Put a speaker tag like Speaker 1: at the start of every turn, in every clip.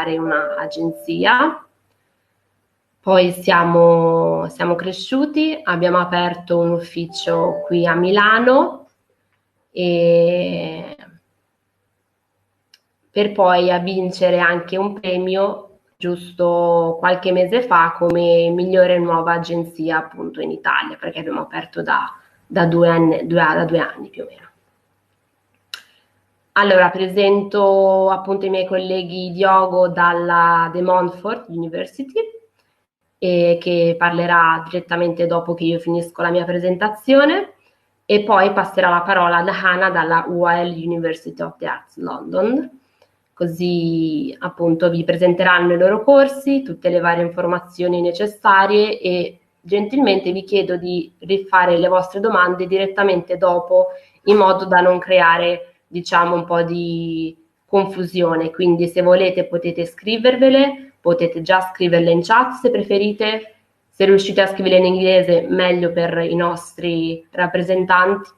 Speaker 1: un'agenzia. Poi siamo cresciuti, abbiamo aperto un ufficio qui a Milano e per poi vincere anche un premio giusto qualche mese fa come migliore nuova agenzia appunto in Italia, perché abbiamo aperto da 2 anni più o meno. Allora, presento appunto i miei colleghi Diogo dalla Montfort University, che parlerà direttamente dopo che io finisco la mia presentazione, e poi passerà la parola ad Hannah dalla University of the Arts London, così appunto vi presenteranno i loro corsi, tutte le varie informazioni necessarie e gentilmente vi chiedo di rifare le vostre domande direttamente dopo, in modo da non creare, diciamo, un po' di confusione. Quindi se volete potete scrivervele, potete già scriverle in chat se preferite, se riuscite a scriverle in inglese meglio per i nostri rappresentanti,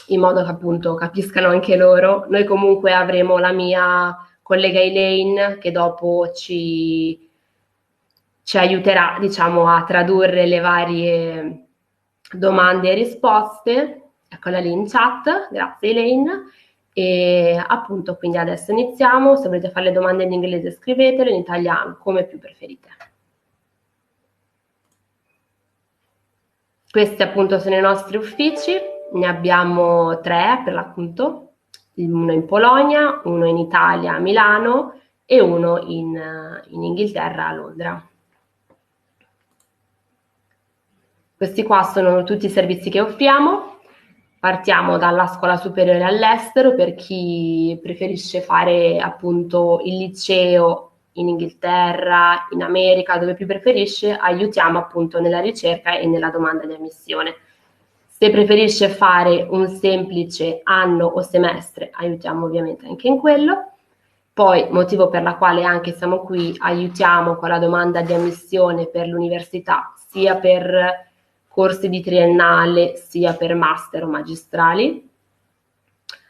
Speaker 1: in modo che appunto capiscano anche loro. Noi comunque avremo la mia collega Elaine che dopo ci aiuterà, diciamo, a tradurre le varie domande e risposte. Eccola lì in chat, grazie Elaine. E appunto quindi adesso iniziamo. Se volete fare le domande in inglese scrivetele, in italiano, come più preferite. Questi appunto sono i nostri uffici, ne abbiamo 3 per l'appunto, uno in Polonia, uno in Italia a Milano e uno in Inghilterra a Londra. Questi qua sono tutti i servizi che offriamo. Partiamo dalla scuola superiore all'estero per chi preferisce fare appunto il liceo in Inghilterra, in America, dove più preferisce, aiutiamo appunto nella ricerca e nella domanda di ammissione. Se preferisce fare un semplice anno o semestre, aiutiamo ovviamente anche in quello. Poi, motivo per la quale anche siamo qui, aiutiamo con la domanda di ammissione per l'università, sia per corsi di triennale, sia per master o magistrali.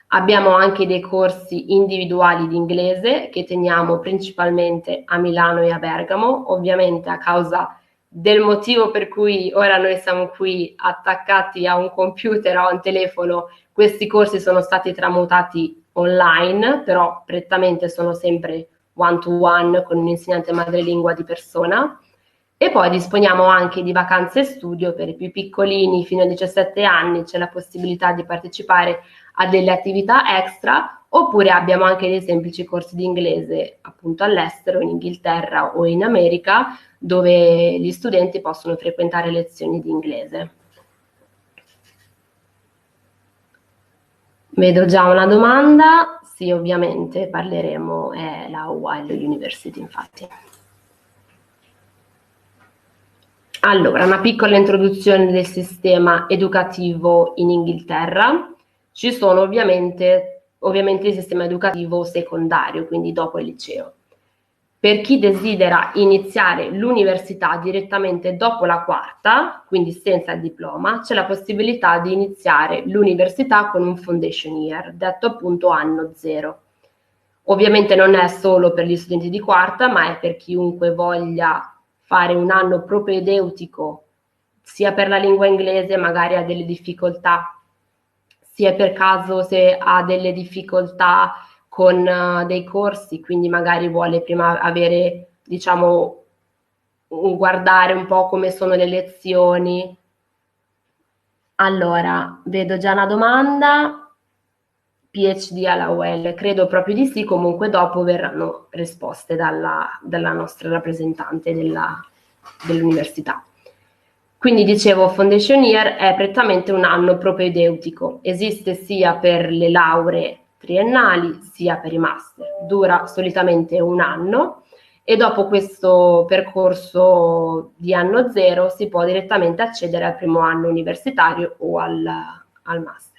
Speaker 1: Abbiamo anche dei corsi individuali di inglese che teniamo principalmente a Milano e a Bergamo, ovviamente a causa del motivo per cui ora noi siamo qui attaccati a un computer o a un telefono. Questi corsi sono stati tramutati online, però prettamente sono sempre one to one con un insegnante madrelingua di persona. E poi disponiamo anche di vacanze studio per i più piccolini, fino a 17 anni c'è la possibilità di partecipare a delle attività extra, oppure abbiamo anche dei semplici corsi di inglese appunto all'estero, in Inghilterra o in America, dove gli studenti possono frequentare lezioni di inglese. Vedo già una domanda. Sì, ovviamente parleremo, è la University infatti. Allora, una piccola introduzione del sistema educativo in Inghilterra. Ci sono ovviamente il sistema educativo secondario, quindi dopo il liceo. Per chi desidera iniziare l'università direttamente dopo la quarta, quindi senza il diploma, c'è la possibilità di iniziare l'università con un foundation year, detto appunto anno zero. Ovviamente non è solo per gli studenti di quarta, ma è per chiunque voglia fare un anno propedeutico, sia per la lingua inglese, magari ha delle difficoltà, sia per caso se ha delle difficoltà con dei corsi, quindi magari vuole prima avere, diciamo, guardare un po' come sono le lezioni. Allora, vedo già una domanda. PhD alla UL, credo proprio di sì, comunque dopo verranno risposte dalla nostra rappresentante dell'università. Quindi dicevo, foundation year è prettamente un anno propedeutico, esiste sia per le lauree triennali sia per i master, dura solitamente un anno e dopo questo percorso di anno zero si può direttamente accedere al primo anno universitario o al master.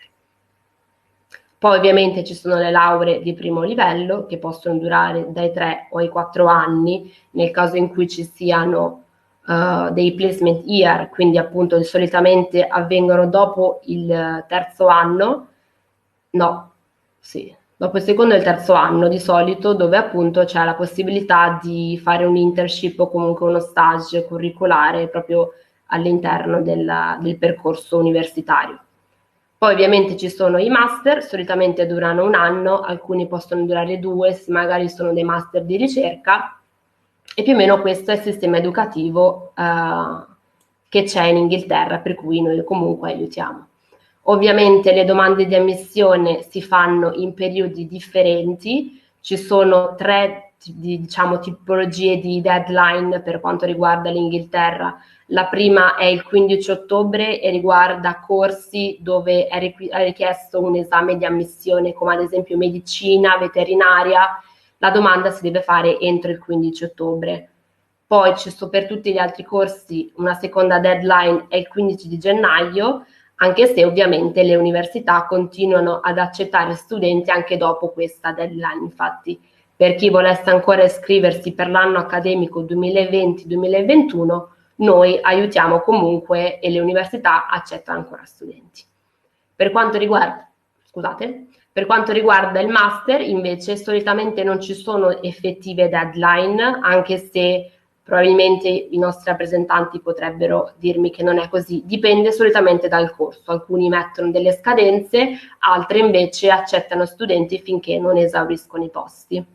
Speaker 1: Poi ovviamente ci sono le lauree di primo livello che possono durare dai 3 o ai 4 anni nel caso in cui ci siano dei placement year, quindi appunto solitamente avvengono dopo il terzo anno, no, sì, Dopo il secondo e il terzo anno di solito, dove appunto c'è la possibilità di fare un internship o comunque uno stage curricolare proprio all'interno del percorso universitario. Poi ovviamente ci sono i master, solitamente durano un anno, alcuni possono durare 2, se magari sono dei master di ricerca, e più o meno questo è il sistema educativo che c'è in Inghilterra, per cui noi comunque aiutiamo. Ovviamente le domande di ammissione si fanno in periodi differenti, ci sono 3 diciamo, tipologie di deadline per quanto riguarda l'Inghilterra. La prima è il 15 ottobre e riguarda corsi dove è richiesto un esame di ammissione, come ad esempio medicina, veterinaria. La domanda si deve fare entro il 15 ottobre. Poi ci sono per tutti gli altri corsi una seconda deadline è il 15 di gennaio, anche se ovviamente le università continuano ad accettare studenti anche dopo questa deadline. Infatti, per chi volesse ancora iscriversi per l'anno accademico 2020-2021, noi aiutiamo comunque e le università accettano ancora studenti. Per quanto riguarda, scusate, per quanto riguarda il master, invece, solitamente non ci sono effettive deadline, anche se probabilmente i nostri rappresentanti potrebbero dirmi che non è così, dipende solitamente dal corso, alcuni mettono delle scadenze, altri invece accettano studenti finché non esauriscono i posti.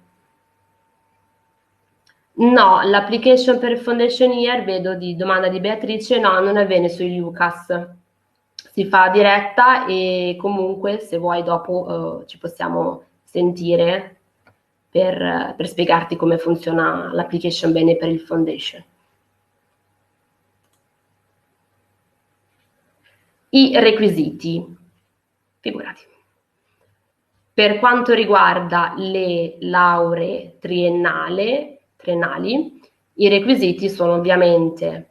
Speaker 1: No, l'application per il foundation year, vedo di domanda di Beatrice, no, non avviene sui UCAS, si fa diretta e comunque se vuoi dopo ci possiamo sentire per spiegarti come funziona l'application bene per il foundation. I requisiti, figurati. Per quanto riguarda le lauree triennali, i requisiti sono ovviamente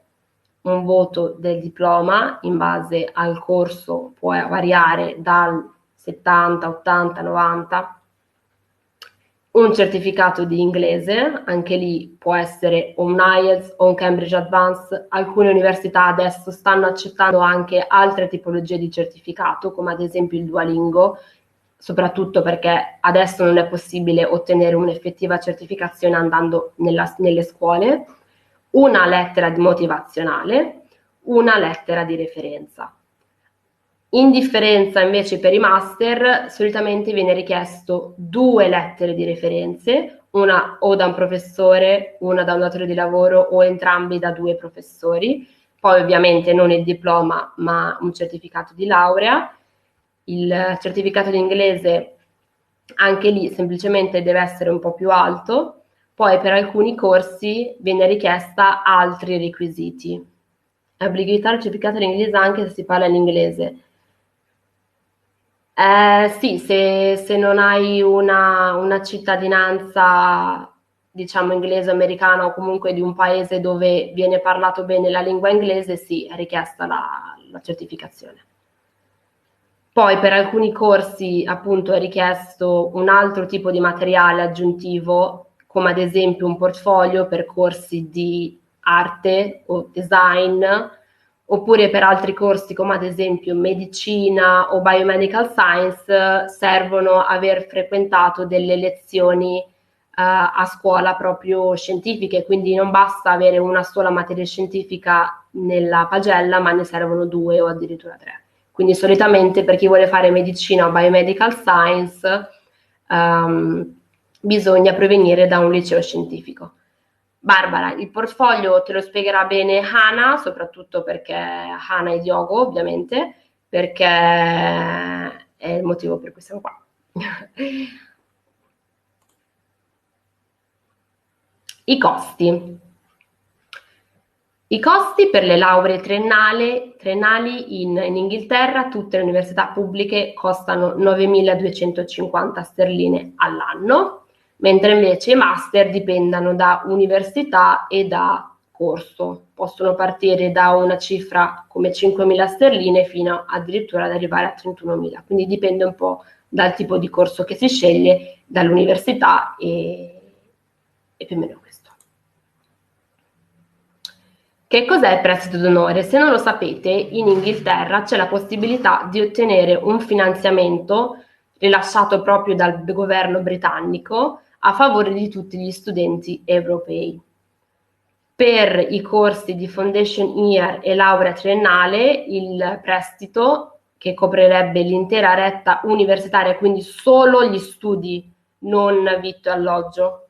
Speaker 1: un voto del diploma in base al corso, può variare dal 70, 80, 90, un certificato di inglese, anche lì può essere un IELTS o un Cambridge Advanced. Alcune università adesso stanno accettando anche altre tipologie di certificato, come ad esempio il Duolingo, soprattutto perché adesso non è possibile ottenere un'effettiva certificazione andando nelle scuole, una lettera motivazionale, una lettera di referenza. In differenza invece per i master solitamente viene richiesto 2 lettere di referenze, una o da un professore, una da un datore di lavoro o entrambi da 2 professori, poi ovviamente non il diploma ma un certificato di laurea. Il certificato di inglese anche lì semplicemente deve essere un po' più alto, poi per alcuni corsi viene richiesta altri requisiti. È obbligatorio il certificato di inglese anche se si parla in inglese. Sì, se non hai una cittadinanza, diciamo, inglese, americana o comunque di un paese dove viene parlato bene la lingua inglese, sì, è richiesta la certificazione. Poi per alcuni corsi appunto è richiesto un altro tipo di materiale aggiuntivo, come ad esempio un portfolio per corsi di arte o design, oppure per altri corsi come ad esempio medicina o biomedical science servono aver frequentato delle lezioni a scuola proprio scientifiche, quindi non basta avere una sola materia scientifica nella pagella, ma ne servono 2 o addirittura 3. Quindi solitamente per chi vuole fare medicina o biomedical science bisogna provenire da un liceo scientifico. Barbara, il portfolio te lo spiegherà bene Hannah, soprattutto perché Hannah e Diogo, ovviamente, perché è il motivo per cui siamo qua. I costi. I costi per le lauree triennali in Inghilterra, tutte le università pubbliche costano 9.250 sterline all'anno, mentre invece i master dipendono da università e da corso. Possono partire da una cifra come 5.000 sterline fino addirittura ad arrivare a 31.000, quindi dipende un po' dal tipo di corso che si sceglie, dall'università e più o meno questo. Che cos'è il prestito d'onore? Se non lo sapete, in Inghilterra c'è la possibilità di ottenere un finanziamento rilasciato proprio dal governo britannico a favore di tutti gli studenti europei. Per i corsi di Foundation Year e laurea triennale, il prestito, che coprirebbe l'intera retta universitaria, quindi solo gli studi, non vitto e alloggio,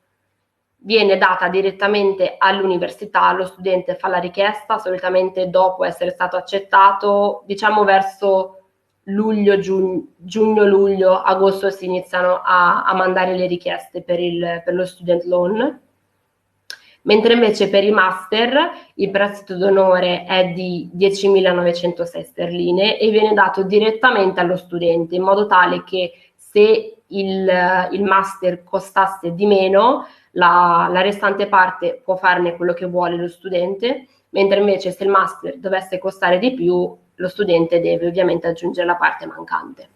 Speaker 1: viene data direttamente all'università. Lo studente fa la richiesta, solitamente dopo essere stato accettato, diciamo verso luglio, giugno-luglio, agosto si iniziano a mandare le richieste per lo student loan. Mentre invece per i master il prestito d'onore è di 10.906 sterline e viene dato direttamente allo studente, in modo tale che se il master costasse di meno, la restante parte può farne quello che vuole lo studente, mentre invece se il master dovesse costare di più, lo studente deve ovviamente aggiungere la parte mancante.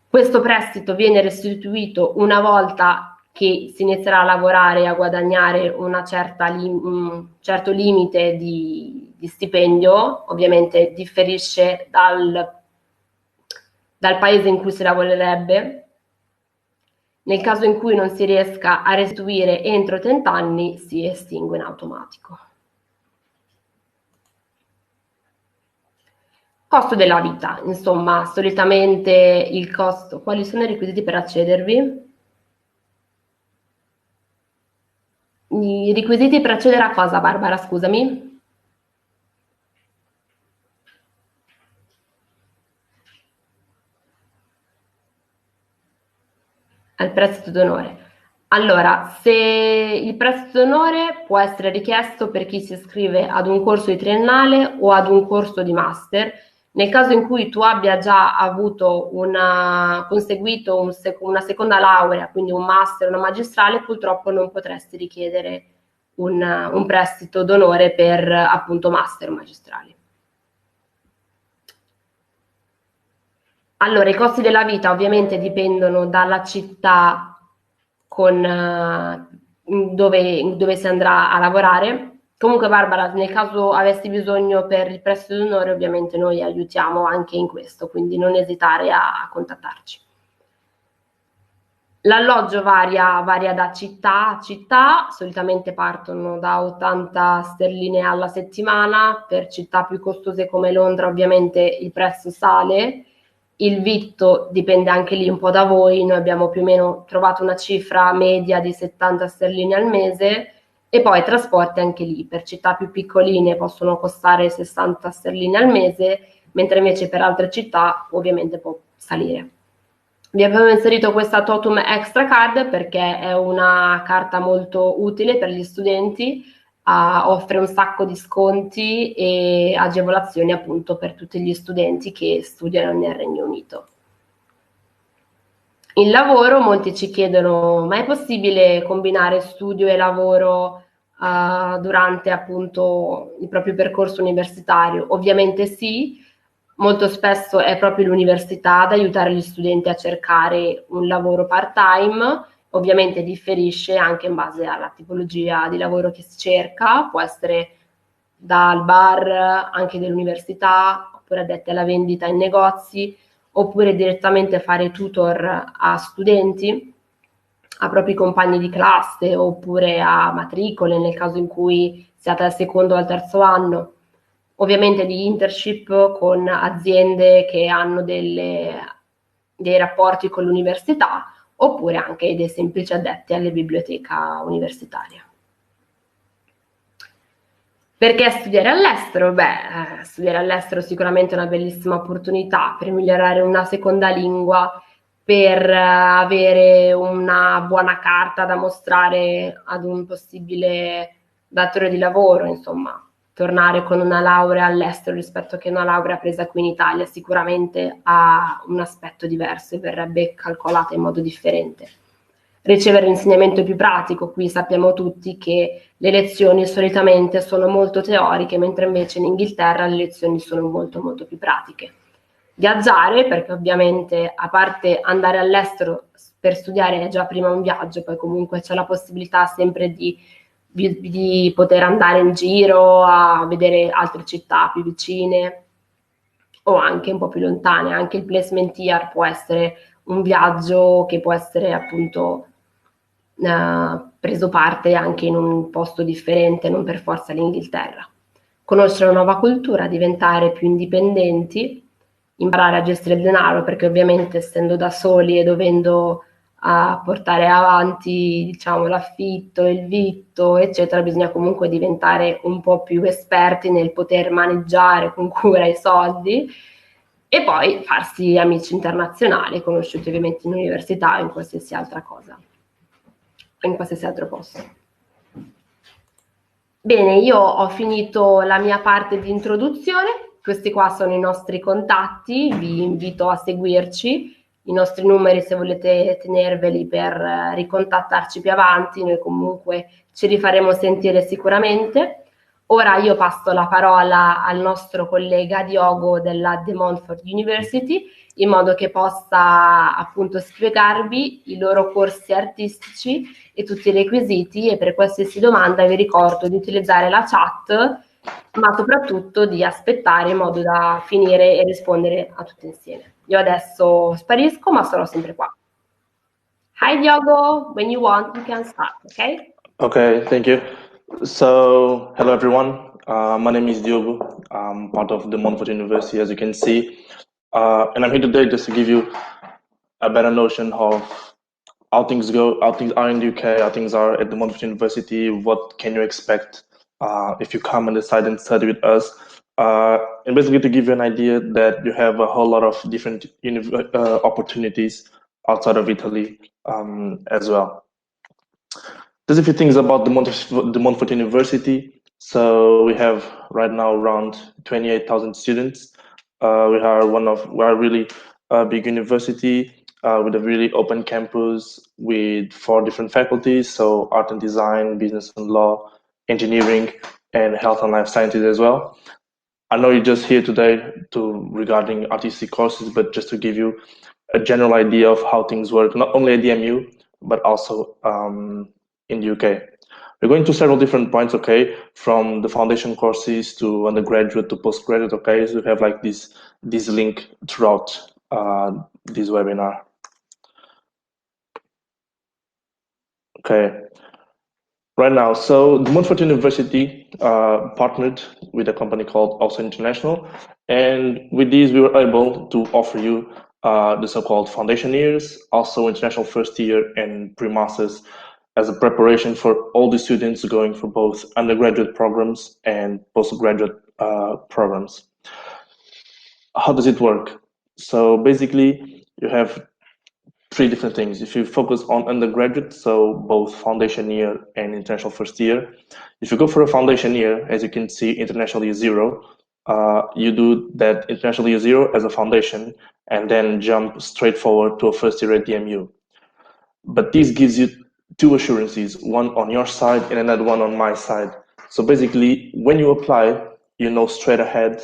Speaker 1: Questo prestito viene restituito una volta che si inizierà a lavorare e a guadagnare un certo limite di stipendio. Ovviamente differisce dal paese in cui si lavorerebbe. Nel caso in cui non si riesca a restituire entro 30 anni, si estingue in automatico. Costo della vita, insomma, solitamente il costo. Quali sono i requisiti per accedervi? I requisiti per accedere a cosa, Barbara? Scusami. Al prestito d'onore. Allora, se il prestito d'onore può essere richiesto per chi si iscrive ad un corso di triennale o ad un corso di master, nel caso in cui tu abbia già avuto conseguito una seconda laurea, quindi un master, una magistrale, purtroppo non potresti richiedere un prestito d'onore per appunto master o magistrali. Allora, i costi della vita ovviamente dipendono dalla città dove si andrà a lavorare. Comunque, Barbara, nel caso avessi bisogno per il prestito d'onore, ovviamente noi aiutiamo anche in questo, quindi non esitare a contattarci. L'alloggio varia da città a città, solitamente partono da 80 sterline alla settimana. Per città più costose come Londra ovviamente il prezzo sale. Il vitto dipende anche lì un po' da voi, noi abbiamo più o meno trovato una cifra media di 70 sterline al mese, e poi trasporti anche lì, per città più piccoline possono costare 60 sterline al mese, mentre invece per altre città ovviamente può salire. Vi abbiamo inserito questa Totum Extra Card perché è una carta molto utile per gli studenti, offre un sacco di sconti e agevolazioni appunto per tutti gli studenti che studiano nel Regno Unito. Il lavoro, molti ci chiedono: ma è possibile combinare studio e lavoro durante appunto il proprio percorso universitario? Ovviamente sì. Molto spesso è proprio l'università ad aiutare gli studenti a cercare un lavoro part-time. Ovviamente differisce anche in base alla tipologia di lavoro che si cerca, può essere dal bar anche dell'università, oppure addetti alla vendita in negozi, oppure direttamente fare tutor a studenti, a propri compagni di classe, oppure a matricole nel caso in cui siate al secondo o al terzo anno. Ovviamente di internship con aziende che hanno dei rapporti con l'università, oppure anche dei semplici addetti alle biblioteca universitaria. Perché studiare all'estero? Beh, studiare all'estero è sicuramente una bellissima opportunità per migliorare una seconda lingua, per avere una buona carta da mostrare ad un possibile datore di lavoro, insomma. Tornare con una laurea all'estero rispetto che una laurea presa qui in Italia sicuramente ha un aspetto diverso e verrebbe calcolata in modo differente. Ricevere l'insegnamento più pratico, qui sappiamo tutti che le lezioni solitamente sono molto teoriche, mentre invece in Inghilterra le lezioni sono molto molto più pratiche. Viaggiare, perché ovviamente a parte andare all'estero per studiare è già prima un viaggio, poi comunque c'è la possibilità sempre di poter andare in giro a vedere altre città più vicine o anche un po' più lontane. Anche il placement year può essere un viaggio che può essere appunto preso parte anche in un posto differente, non per forza l'Inghilterra. Conoscere una nuova cultura, diventare più indipendenti, imparare a gestire il denaro, perché ovviamente essendo da soli e dovendo portare avanti, diciamo, l'affitto, il vitto, eccetera, bisogna comunque diventare un po' più esperti nel poter maneggiare con cura i soldi e poi farsi amici internazionali, conosciuti ovviamente in università o in qualsiasi altra cosa, in qualsiasi altro posto. Bene, io ho finito la mia parte di introduzione, questi qua sono i nostri contatti, vi invito a seguirci, i nostri numeri se volete tenerveli per ricontattarci più avanti, noi comunque ci rifaremo sentire sicuramente. Ora io passo la parola al nostro collega Diogo della Montfort University in modo che possa appunto spiegarvi i loro corsi artistici e tutti i requisiti, e per qualsiasi domanda vi ricordo di utilizzare la chat, ma soprattutto di aspettare in modo da finire e rispondere a tutti insieme. Io adesso sparisco, ma sarò sempre qua. Hi Diogo, when you want you can start, okay?
Speaker 2: Okay, thank you. So, hello everyone. My name is Diogo. I'm part of the Montfort University, as you can see, and I'm here today just to give you a better notion of how things go, how things are in the UK, how things are at the Montfort University. What can you expect if you come and decide and study with us? And basically to give you an idea that you have a whole lot of different opportunities outside of Italy as well. There's a few things about the Montfort University. So we have right now around 28,000 students. We are a really big university with a really open campus with 4 different faculties. So art and design, business and law, engineering, and health and life sciences as well. I know you're just here today regarding artistic courses, but just to give you a general idea of how things work, not only at the MU, but also in the UK. We're going to several different points, okay, from the foundation courses to undergraduate to postgraduate, okay, so we have like this link throughout this webinar. Okay, right now, so the Montfort University partnered with a company called Also International, and with these we were able to offer you the so-called foundation years, also international first year and pre-masters as a preparation for all the students going for both undergraduate programs and postgraduate programs. How does it work? So basically, you have 3 different things. If you focus on undergraduate, so both foundation year and international first year, if you go for a foundation year, as you can see, international year 0, you do that international year 0 as a foundation and then jump straight forward to a first year at DMU. But this gives you 2 assurances, one on your side and another one on my side. So basically, when you apply, you know straight ahead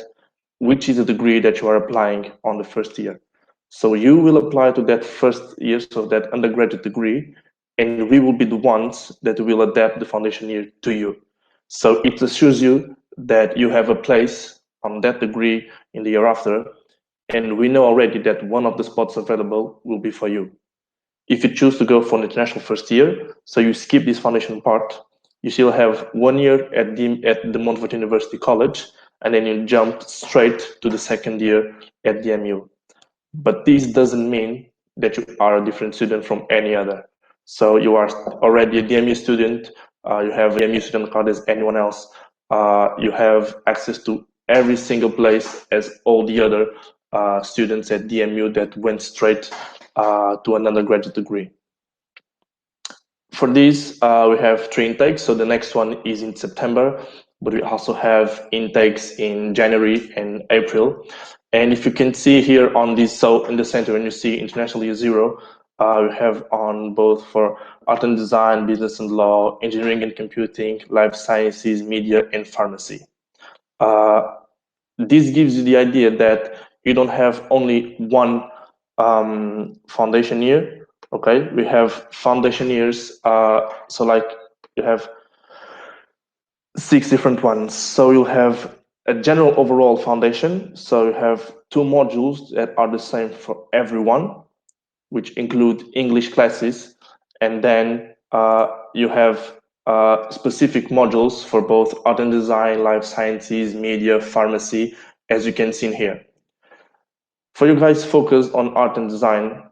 Speaker 2: which is the degree that you are applying on the first year. So you will apply to that first year, so that undergraduate degree, and we will be the ones that will adapt the foundation year to you. So it assures you that you have a place on that degree in the year after, and we know already that one of the spots available will be for you. If you choose to go for an international first year, so you skip this foundation part, you still have 1 year at the Montfort University College, and then you jump straight to the second year at the MU. But this doesn't mean that you are a different student from any other. So you are already a DMU student, you have a DMU student card as anyone else, you have access to every single place as all the other students at DMU that went straight to an undergraduate degree. For this, we have 3 intakes. So the next one is in September, but we also have intakes in January and April. And if you can see here on this, so in the center, when you see international year 0, we have on both for art and design, business and law, engineering and computing, life sciences, media, and pharmacy. This gives you the idea that you don't have only one foundation year. Okay, we have foundation years, so like you have 6 different ones. So you'll have a general overall foundation, so you have 2 modules that are the same for everyone, which include English classes, and then you have specific modules for both art and design, life sciences, media, pharmacy, as you can see in here. For you guys focused on art and design,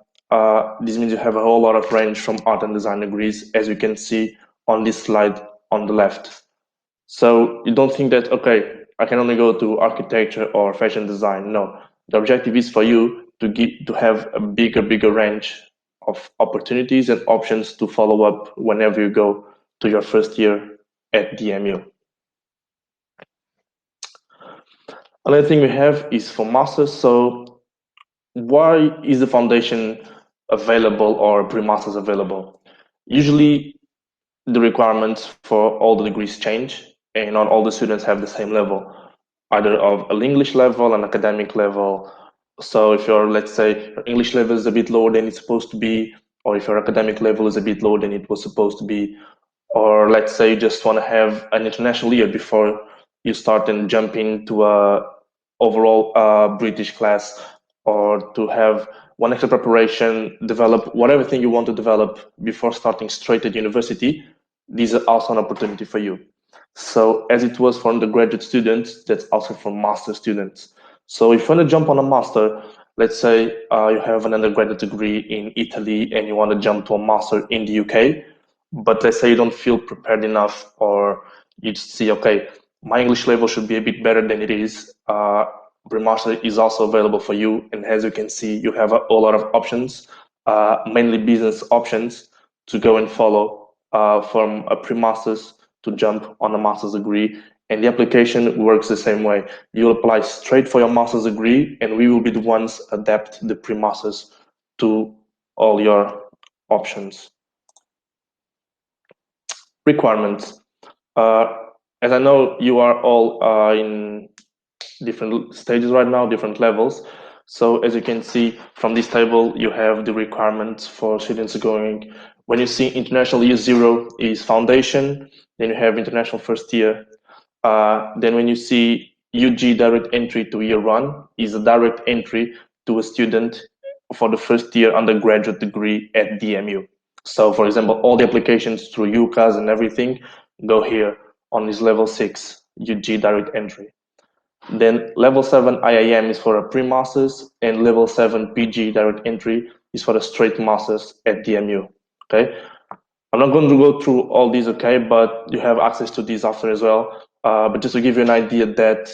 Speaker 2: this means you have a whole lot of range from art and design degrees, as you can see on this slide on the left. So you don't think that, okay, I can only go to architecture or fashion design. No, the objective is for you to have a bigger range of opportunities and options to follow up whenever you go to your first year at DMU. Another thing we have is for masters. So why is the foundation available or pre-masters available? Usually the requirements for all the degrees change, and not all the students have the same level, either of an English level, an academic level. So if your, let's say, your English level is a bit lower than it's supposed to be, or if your academic level is a bit lower than it was supposed to be, or let's say you just want to have an international year before you start and jump into a overall British class, or to have one extra preparation, develop whatever thing you want to develop before starting straight at university, these are also an opportunity for you. So as it was for undergraduate students, that's also for master students. So if you want to jump on a master, let's say you have an undergraduate degree in Italy and you want to jump to a master in the UK, but let's say you don't feel prepared enough, or you just see, okay, my English level should be a bit better than it is, pre-master is also available for you. And as you can see, you have a whole lot of options, mainly business options, to go and follow from a pre-master's to jump on a master's degree. And the application works the same way. You'll apply straight for your master's degree, and we will be the ones adapt the pre-masters to all your options. Requirements. As I know, you are all in different stages right now, different levels. So as you can see from this table, you have the requirements for students going. When you see international year 0 is foundation, then you have international first year. Then when you see UG direct entry to year 1 is a direct entry to a student for the first year undergraduate degree at DMU. So for example, all the applications through UCAS and everything go here on this level 6 UG direct entry. Then level 7 IIM is for a pre-masters, and level 7 PG direct entry is for a straight masters at DMU. Okay, I'm not going to go through all these, okay, but you have access to these after as well. But just to give you an idea that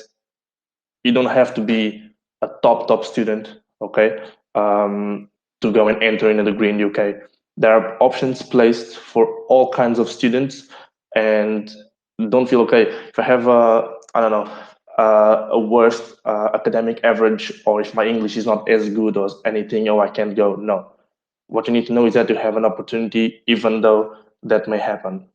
Speaker 2: you don't have to be a top student, okay, to go and enter in a degree in the UK. There are options placed for all kinds of students, and don't feel, okay, if I have I don't know, a worst academic average, or if my English is not as good or anything, or I can't go. No. What you need to know is that you have an opportunity, even though that may happen.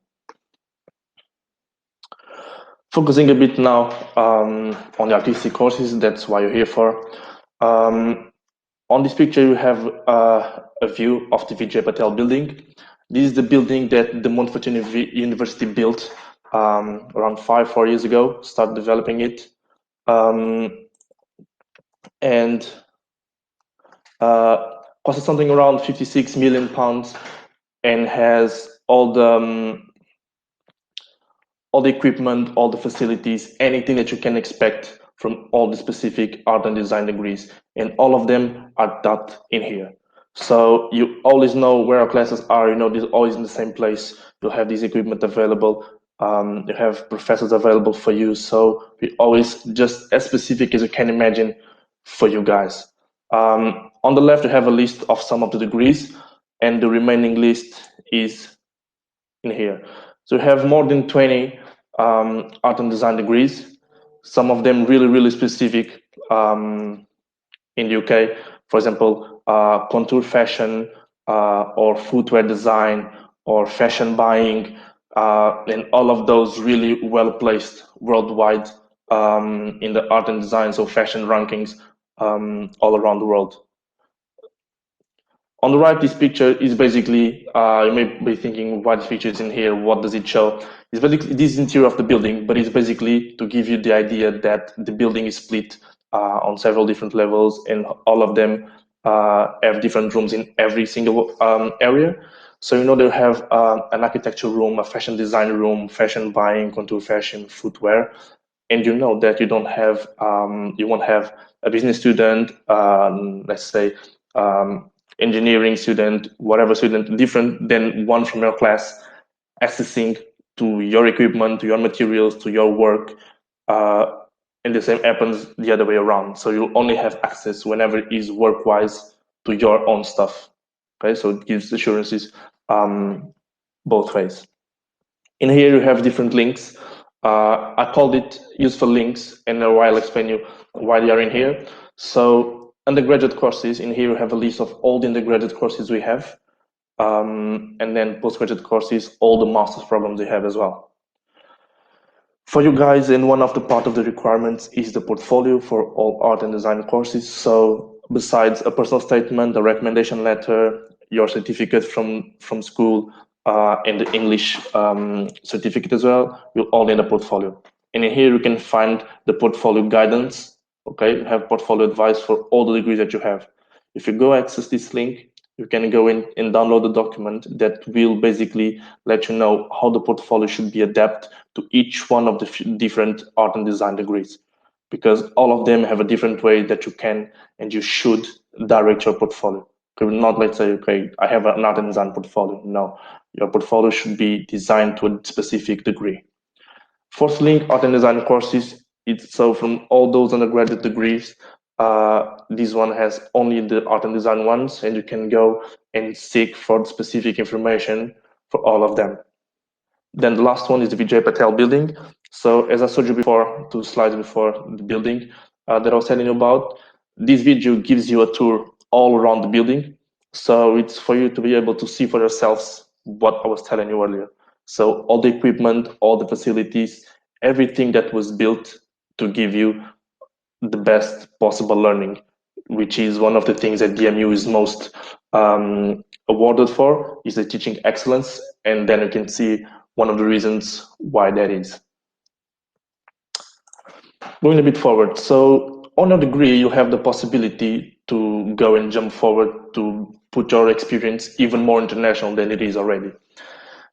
Speaker 2: Focusing a bit now on the artistic courses, that's why you're here for. On this picture, you have a view of the Vijay Patel building. This is the building that the Montfort University built around 4 years ago, started developing it. And costed something around £56 million, and has all the equipment, all the facilities, anything that you can expect from all the specific art and design degrees, and all of them are taught in here. So you always know where our classes are. You know, they're always in the same place. You'll have this equipment available. You have professors available for you. So we always just as specific as you can imagine for you guys. On the left, you have a list of some of the degrees, and the remaining list is in here. So you have more than 20 art and design degrees, some of them really specific in the UK. For example, contour fashion, or footwear design, or fashion buying, and all of those really well placed worldwide in the art and design, so fashion rankings all around the world. On the right, this picture is basically, you may be thinking, what feature is in here? What does it show? It's basically this interior of the building, but it's basically to give you the idea that the building is split on several different levels, and all of them have different rooms in every single area. So they have an architecture room, a fashion design room, fashion buying, contour fashion, footwear, and that you won't have a business student, let's say engineering student, whatever student, different than one from your class, accessing to your equipment, to your materials, to your work, and the same happens the other way around. So you only have access whenever it is work-wise to your own stuff. Okay, so it gives assurances both ways. In here you have different links. I called it useful links, and now I'll explain you why they are in here. So undergraduate courses, in here you have a list of all the undergraduate courses we have, and then postgraduate courses, all the master's programs they have as well. For you guys, and one of the part of the requirements is the portfolio for all art and design courses. So besides a personal statement, a recommendation letter, your certificate from school, and the English certificate as well, you'll all need a portfolio. And in here you can find the portfolio guidance. Okay, you have portfolio advice for all the degrees that you have. If you go access this link, you can go in and download the document that will basically let you know how the portfolio should be adapted to each one of the different art and design degrees, because all of them have a different way that you can and you should direct your portfolio. Not, let's say, okay, I have an art and design portfolio. No, your portfolio should be designed to a specific degree. Fourth link, art and design courses. So from all those undergraduate degrees, this one has only the art and design ones, and you can go and seek for specific information for all of them. Then the last one is the Vijay Patel building. So as I showed you before, 2 slides before, the building that I was telling you about, this video gives you a tour all around the building. So it's for you to be able to see for yourselves what I was telling you earlier. So all the equipment, all the facilities, everything that was built to give you the best possible learning, which is one of the things that DMU is most awarded for, is the teaching excellence. And then you can see one of the reasons why that is. Going a bit forward, so on your degree, you have the possibility to go and jump forward to put your experience even more international than it is already.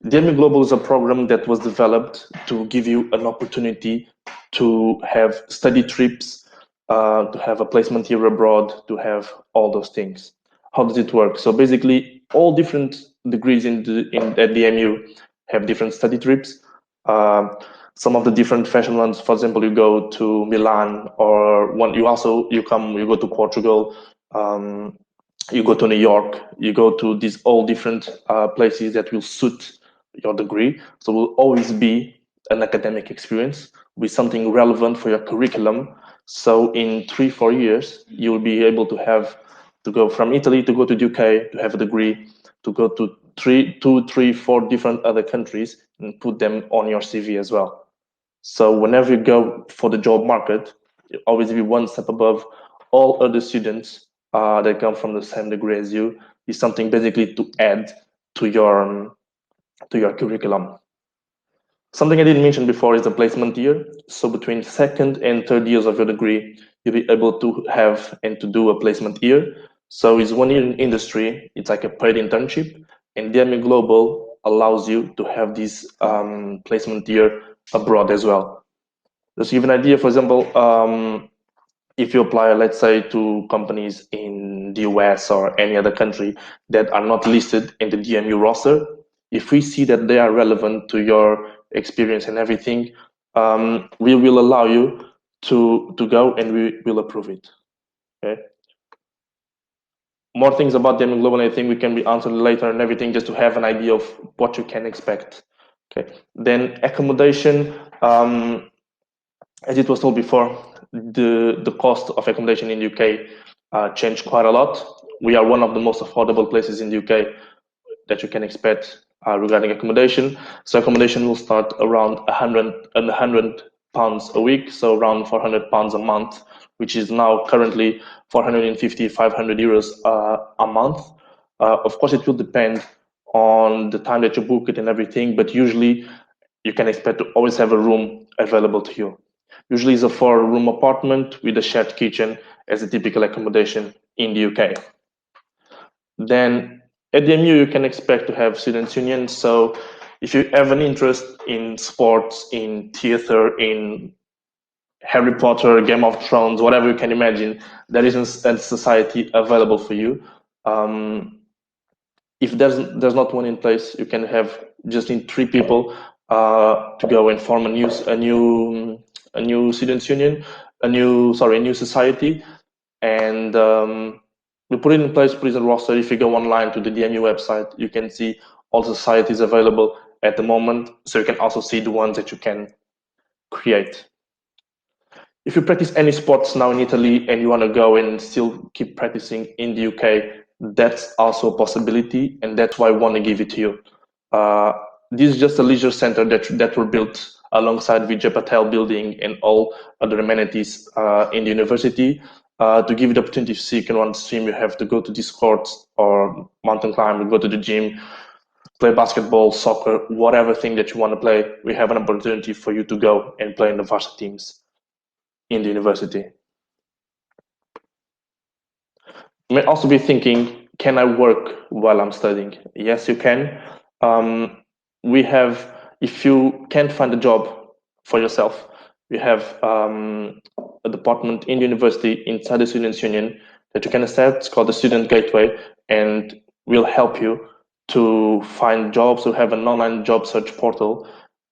Speaker 2: DMU Global is a program that was developed to give you an opportunity to have study trips, to have a placement year abroad, to have all those things. How does it work? So basically, all different degrees at DMU have different study trips. Some of the different fashion ones, for example, you go to Milan, or you go to Portugal, you go to New York, you go to these all different places that will suit your degree. So it will always be an academic experience with something relevant for your curriculum. So in 3-4 years, you will be able to go from Italy to go to the UK to have a degree, to go to 2, 3, 4 different other countries and put them on your CV as well. So whenever you go for the job market, you always be one step above all other students that come from the same degree as you. Is something basically to add to your curriculum. Something I didn't mention before is the placement year. So between 2nd and 3rd years of your degree, you'll be able to have and to do a placement year. So it's 1 year in industry. It's like a paid internship. And DMU Global allows you to have this placement year abroad as well. Just to give an idea, for example, if you apply, let's say, to companies in the US or any other country that are not listed in the DMU roster, if we see that they are relevant to your experience and everything, we will allow you to go and we will approve it. Okay. More things about DMU Global, I think we can be answered later and everything, just to have an idea of what you can expect. Okay. Then accommodation, as it was told before, the cost of accommodation in the UK changed quite a lot. We are one of the most affordable places in the UK that you can expect regarding accommodation. So accommodation will start around 100 pounds a week, so around 400 pounds a month, which is now currently 450, 500 euros a month. Of course, it will depend on the time that you book it and everything, but usually you can expect to always have a room available to you. Usually it's a 4-room apartment with a shared kitchen as a typical accommodation in the UK. Then at the MU, you can expect to have students' unions. So if you have an interest in sports, in theater, in Harry Potter, Game of Thrones, whatever you can imagine, there is a society available for you. If there's not one in place, you can have just in 3 people to go and form a new students' union, a new society, and we put it in place, put it in roster. If you go online to the DMU website, you can see all societies available at the moment, so you can also see the ones that you can create. If you practice any sports now in Italy and you want to go and still keep practicing in the UK, that's also a possibility, and that's why I want to give it to you. This is just a leisure center that were built alongside Vijay Patel building and all other amenities in the university. To give you the opportunity, if you can want to swim, you have to go to these courts or mountain climb, or go to the gym, play basketball, soccer, whatever thing that you want to play. We have an opportunity for you to go and play in the varsity teams in the university. You may also be thinking, can I work while I'm studying? Yes, you can. If you can't find a job for yourself, we have a department in the university inside the Students' Union that you can access. It's called the Student Gateway, and we'll help you to find jobs. We have an online job search portal,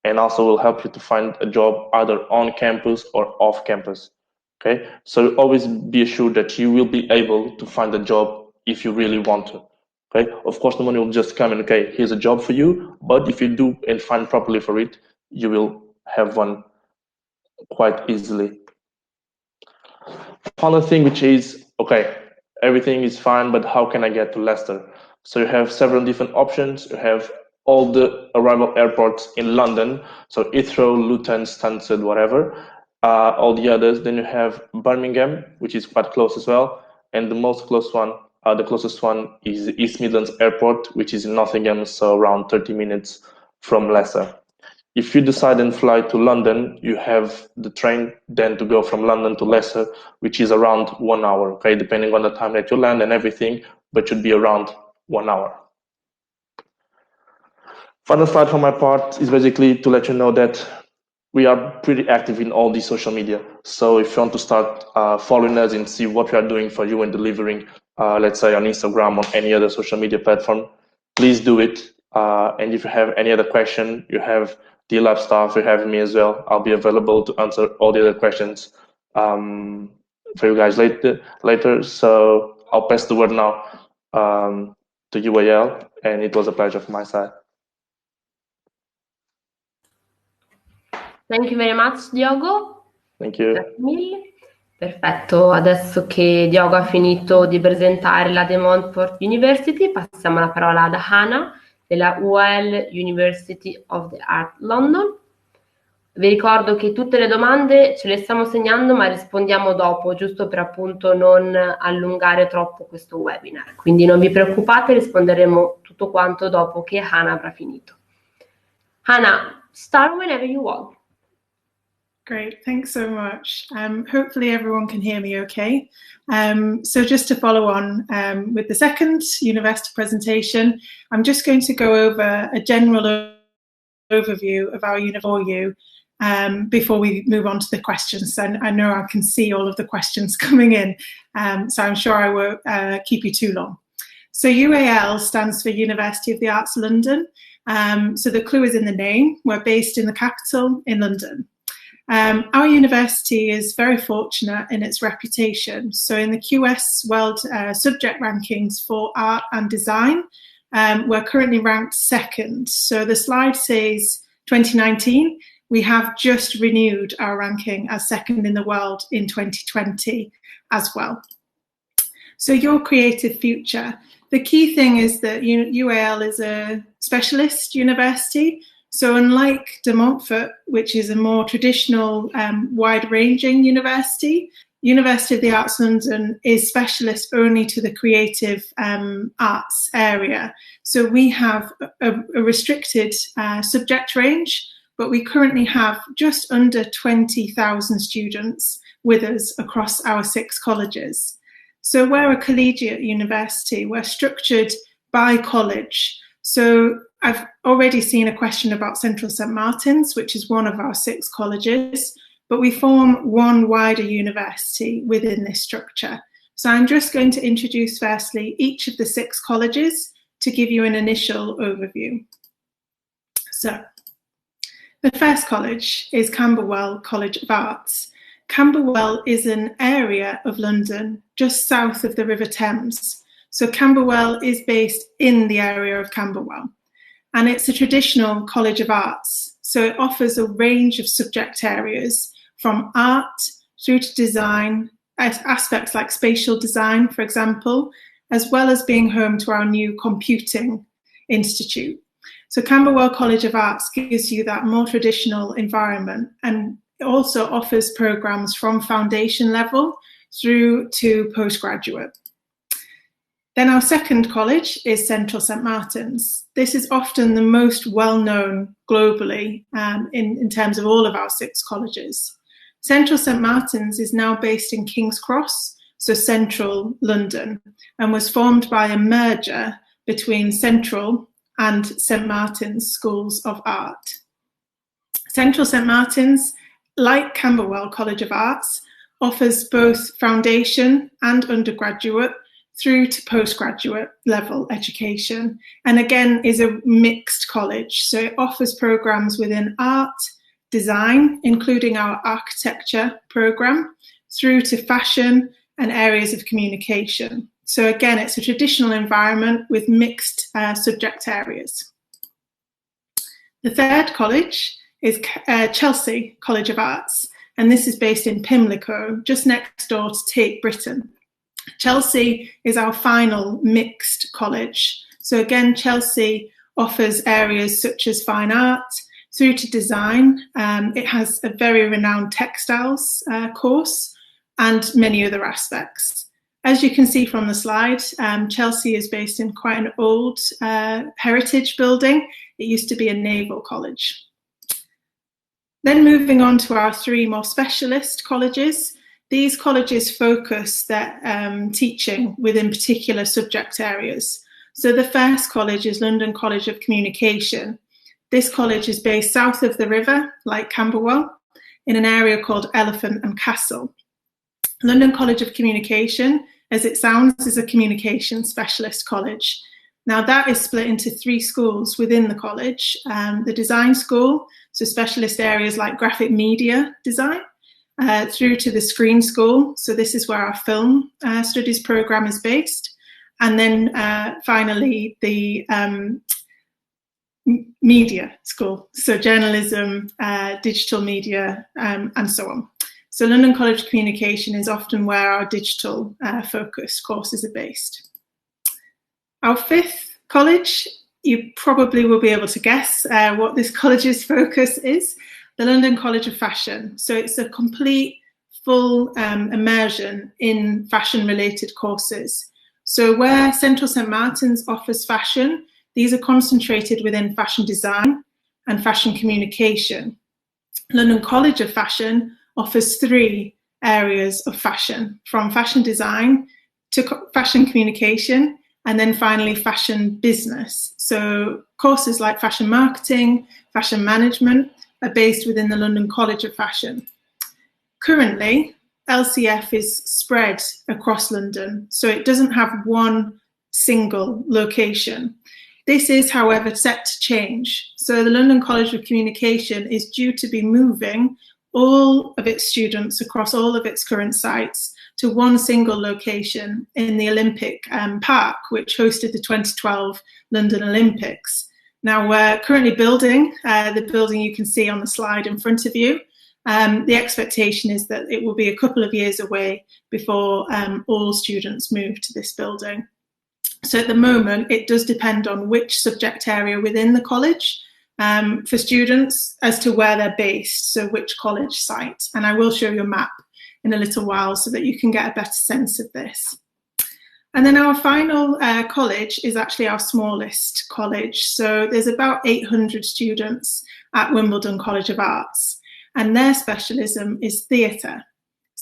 Speaker 2: and also will help you to find a job either on campus or off campus. Okay, so always be assured that you will be able to find a job if you really want to. Okay, of course, the money will just come and, okay, here's a job for you, but if you do and find properly for it, you will have one quite easily. Final thing, which is, okay, everything is fine, but how can I get to Leicester? So you have several different options. You have all the arrival airports in London, so Heathrow, Luton, Stansted, whatever. All the others. Then you have Birmingham, which is quite close as well, and the closest one is East Midlands Airport, which is in Nottingham, so around 30 minutes from Leicester. If you decide and fly to London, you have the train then to go from London to Leicester, which is around 1 hour, okay, depending on the time that you land and everything, but should be around 1 hour. Final slide from my part is basically to let you know that we are pretty active in all these social media. So if you want to start following us and see what we are doing for you and delivering, let's say on Instagram or any other social media platform, please do it. And if you have any other question, you have the lab staff, you have me as well. I'll be available to answer all the other questions for you guys later. So I'll pass the word now to UAL, and it was a pleasure from my side.
Speaker 1: Thank you very much, Diogo.
Speaker 2: Thank you.
Speaker 1: Grazie mille. Perfetto, adesso che Diogo ha finito di presentare la Montfort University, passiamo la parola ad Hannah della UAL University of the Art London. Vi ricordo che tutte le domande ce le stiamo segnando, ma rispondiamo dopo, giusto per appunto non allungare troppo questo webinar. Quindi non vi preoccupate, risponderemo tutto quanto dopo che Hannah avrà finito. Hannah, start whenever you want.
Speaker 3: Great, thanks so much. Hopefully everyone can hear me okay. So just to follow on with the second university presentation, I'm just going to go over a general overview of our unit for you before we move on to the questions. And I know I can see all of the questions coming in, so I'm sure I won't keep you too long. So UAL stands for University of the Arts London. So the clue is in the name. We're based in the capital in London. Our university is very fortunate in its reputation. So in the QS World Subject Rankings for Art and Design, we're currently ranked second. So the slide says 2019. We have just renewed our ranking as second in the world in 2020 as well. So your creative future. The key thing is that UAL is a specialist university. So unlike De Montfort, which is a more traditional, wide-ranging university, University of the Arts London is specialist only to the creative arts area. So we have a restricted subject range, but we currently have just under 20,000 students with us across our 6 colleges. So we're a collegiate university. We're structured by college. So I've already seen a question about Central St Martin's, which is one of our 6 colleges, but we form one wider university within this structure. So I'm just going to introduce firstly each of the 6 colleges to give you an initial overview. So the first college is Camberwell College of Arts. Camberwell is an area of London just south of the River Thames. So Camberwell is based in the area of Camberwell, and it's a traditional college of arts. So it offers a range of subject areas from art through to design, aspects like spatial design, for example, as well as being home to our new computing institute. So Camberwell College of Arts gives you that more traditional environment, and it also offers programs from foundation level through to postgraduate. Then our second college is Central St Martin's. This is often the most well-known globally in terms of all of our 6 colleges. Central St Martin's is now based in King's Cross, so central London, and was formed by a merger between Central and St Martin's Schools of Art. Central St Martin's, like Camberwell College of Arts, offers both foundation and undergraduate through to postgraduate level education, and again is a mixed college. So it offers programs within art, design, including our architecture program, through to fashion and areas of communication. So again, it's a traditional environment with mixed subject areas. The third college is Chelsea College of Arts, and this is based in Pimlico, just next door to Tate Britain. Chelsea is our final mixed college. So again, Chelsea offers areas such as fine art through to design. It has a very renowned textiles course and many other aspects. As you can see from the slide, Chelsea is based in quite an old heritage building. It used to be a naval college. Then moving on to our 3 more specialist colleges. These colleges focus their teaching within particular subject areas. So the first college is London College of Communication. This college is based south of the river, like Camberwell, in an area called Elephant and Castle. London College of Communication, as it sounds, is a communication specialist college. Now that is split into 3 schools within the college. The design school, so specialist areas like graphic media design, through to the screen school. So this is where our film studies program is based. And then finally, the media school. So journalism, digital media, and so on. So London College of Communication is often where our digital focused courses are based. Our 5th college, you probably will be able to guess what this college's focus is. The London College of Fashion. So it's a complete full immersion in fashion related courses. So where Central St Martin's offers fashion, these are concentrated within fashion design and fashion communication. London College of Fashion offers 3 areas of fashion, from fashion design to fashion communication, and then finally fashion business. So courses like fashion marketing, fashion management are based within the London College of Fashion. Currently, LCF is spread across London, so it doesn't have one single location. This is, however, set to change. So the London College of Communication is due to be moving all of its students across all of its current sites to one single location in the Olympic Park, which hosted the 2012 London Olympics. Now we're currently building the building you can see on the slide in front of you. The expectation is that it will be a couple of years away before all students move to this building. So at the moment, it does depend on which subject area within the college for students as to where they're based, so which college site. And I will show you a map in a little while so that you can get a better sense of this. And then our final college is actually our smallest college. So there's about 800 students at Wimbledon College of Arts, and their specialism is theatre.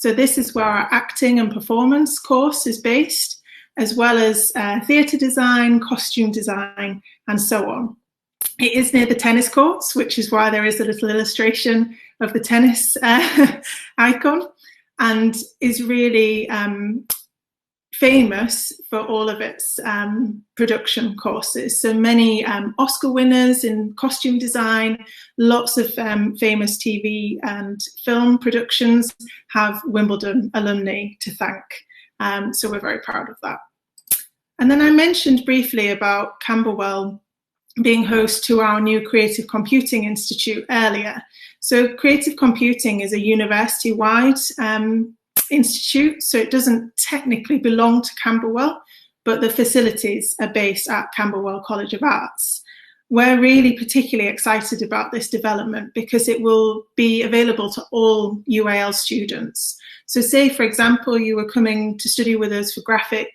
Speaker 3: So this is where our acting and performance course is based, as well as theatre design, costume design, and so on. It is near the tennis courts, which is why there is a little illustration of the tennis icon, and is really famous for all of its production courses. So many Oscar winners in costume design, lots of famous TV and film productions have Wimbledon alumni to thank. So we're very proud of that. And then I mentioned briefly about Camberwell being host to our new Creative Computing Institute earlier. So Creative Computing is a university-wide institute, so it doesn't technically belong to Camberwell, but the facilities are based at Camberwell College of Arts. We're really particularly excited about this development because it will be available to all UAL students. So say, for example, you were coming to study with us for graphic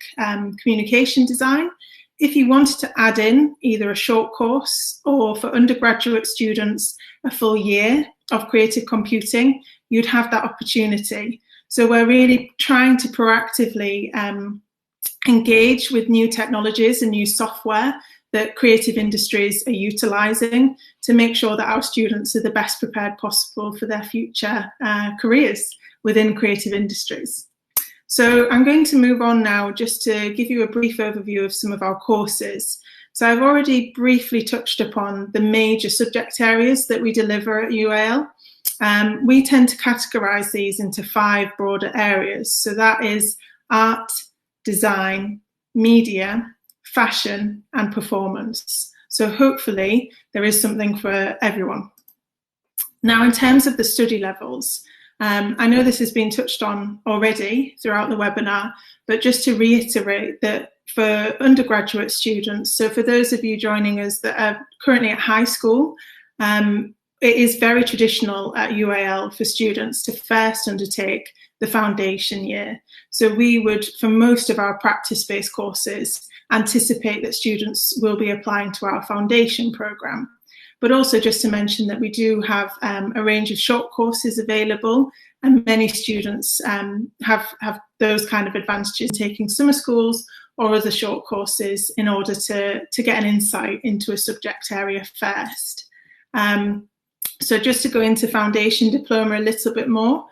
Speaker 3: communication design. If you wanted to add in either a short course or for undergraduate students a full year of creative computing, you'd have that opportunity. So we're really trying to proactively engage with new technologies and new software that creative industries are utilising to make sure that our students are the best prepared possible for their future careers within creative industries. So I'm going to move on now just to give you a brief overview of some of our courses. So I've already briefly touched upon the major subject areas that we deliver at UAL. We tend to categorise these into 5 broader areas. So that is art, design, media, fashion, and performance. So hopefully there is something for everyone. Now, in terms of the study levels, I know this has been touched on already throughout the webinar, but just to reiterate that for undergraduate students, so for those of you joining us that are currently at high school, it is very traditional at UAL for students to first undertake the foundation year. So we would, for most of our practice-based courses, anticipate that students will be applying to our foundation programme. But also just to mention that we do have a range of short courses available, and many students have those kind of advantages taking summer schools or other short courses in order to get an insight into a subject area first. So just to go into foundation diploma a little bit more,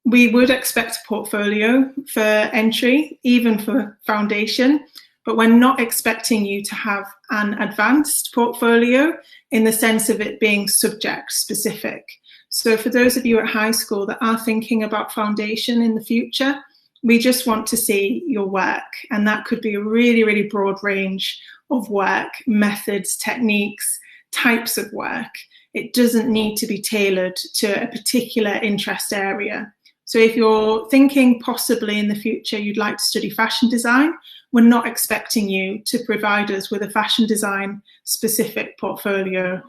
Speaker 3: we would expect a portfolio for entry, even for foundation, but we're not expecting you to have an advanced portfolio in the sense of it being subject specific. So for those of you at high school that are thinking about foundation in the future, we just want to see your work, and that could be a really, really broad range of work, methods, techniques, types of work. It doesn't need to be tailored to a particular interest area. So if you're thinking possibly in the future you'd like to study fashion design, we're not expecting you to provide us with a fashion design specific portfolio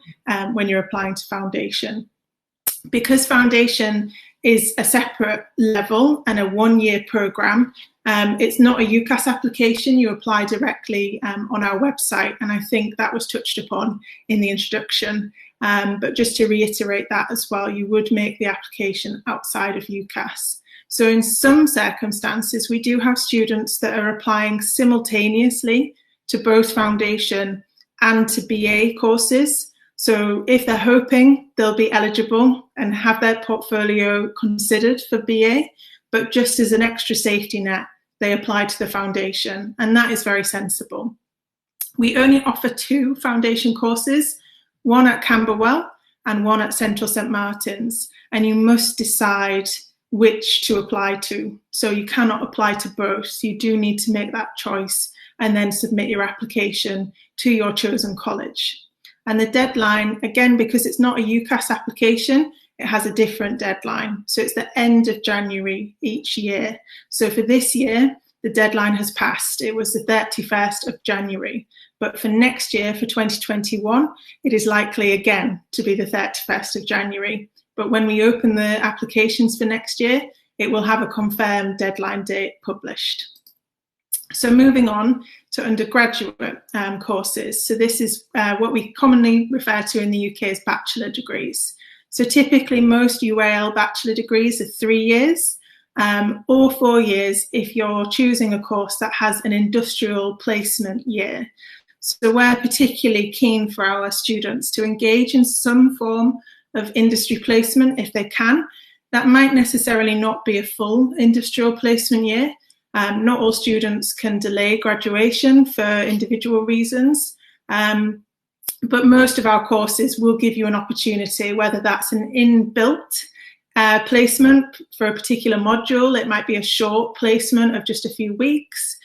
Speaker 3: when you're applying to foundation. Because foundation is a separate level and a 1-year programme, it's not a UCAS application. You apply directly on our website, and I think that was touched upon in the introduction. But just to reiterate that as well, you would make the application outside of UCAS. So in some circumstances, we do have students that are applying simultaneously to both foundation and to BA courses. So if they're hoping they'll be eligible and have their portfolio considered for BA, but just as an extra safety net, they apply to the foundation, and that is very sensible. We only offer 2 foundation courses, one at Camberwell and one at Central St Martin's, and you must decide which to apply to. So you cannot apply to both. You do need to make that choice and then submit your application to your chosen college. And the deadline, again, because it's not a UCAS application, it has a different deadline. So it's the end of January each year. So for this year, the deadline has passed. It was the 31st of January. But for next year, for 2021, it is likely again to be the 31st of January. But when we open the applications for next year, it will have a confirmed deadline date published. So moving on to undergraduate courses. So this is what we commonly refer to in the UK as bachelor degrees. So typically most UAL bachelor degrees are 3 years, or 4 years if you're choosing a course that has an industrial placement year. So we're particularly keen for our students to engage in some form of industry placement if they can. That might necessarily not be a full industrial placement year. Not all students can delay graduation for individual reasons, but most of our courses will give you an opportunity, whether that's an inbuilt placement for a particular module, it might be a short placement of just a few weeks,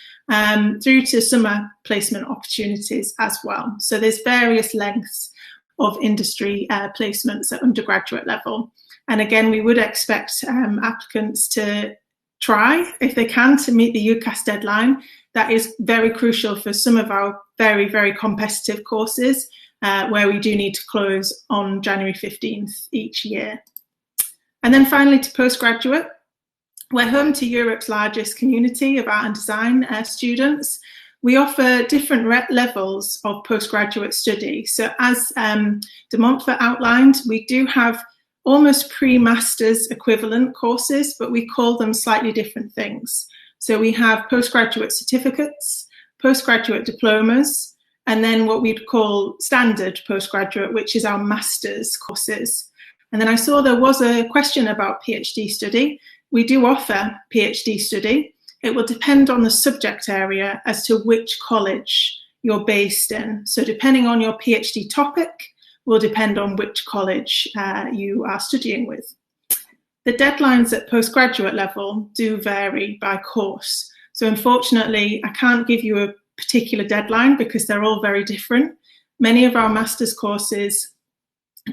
Speaker 3: through to summer placement opportunities as well. So there's various lengths of industry placements at undergraduate level. And again, we would expect applicants to try, if they can, to meet the UCAS deadline. That is very crucial for some of our very, very competitive courses, where we do need to close on January 15th each year. And then finally to postgraduate. We're home to Europe's largest community of art and design students. We offer different levels of postgraduate study. So as de Montfort outlined, we do have almost pre-master's equivalent courses, but we call them slightly different things. So we have postgraduate certificates, postgraduate diplomas, and then what we'd call standard postgraduate, which is our master's courses. And then I saw there was a question about PhD study. We do offer PhD study. It will depend on the subject area as to which college you're based in. So depending on your PhD topic will depend on which college you are studying with. The deadlines at postgraduate level do vary by course. So unfortunately, I can't give you a particular deadline because they're all very different. Many of our master's courses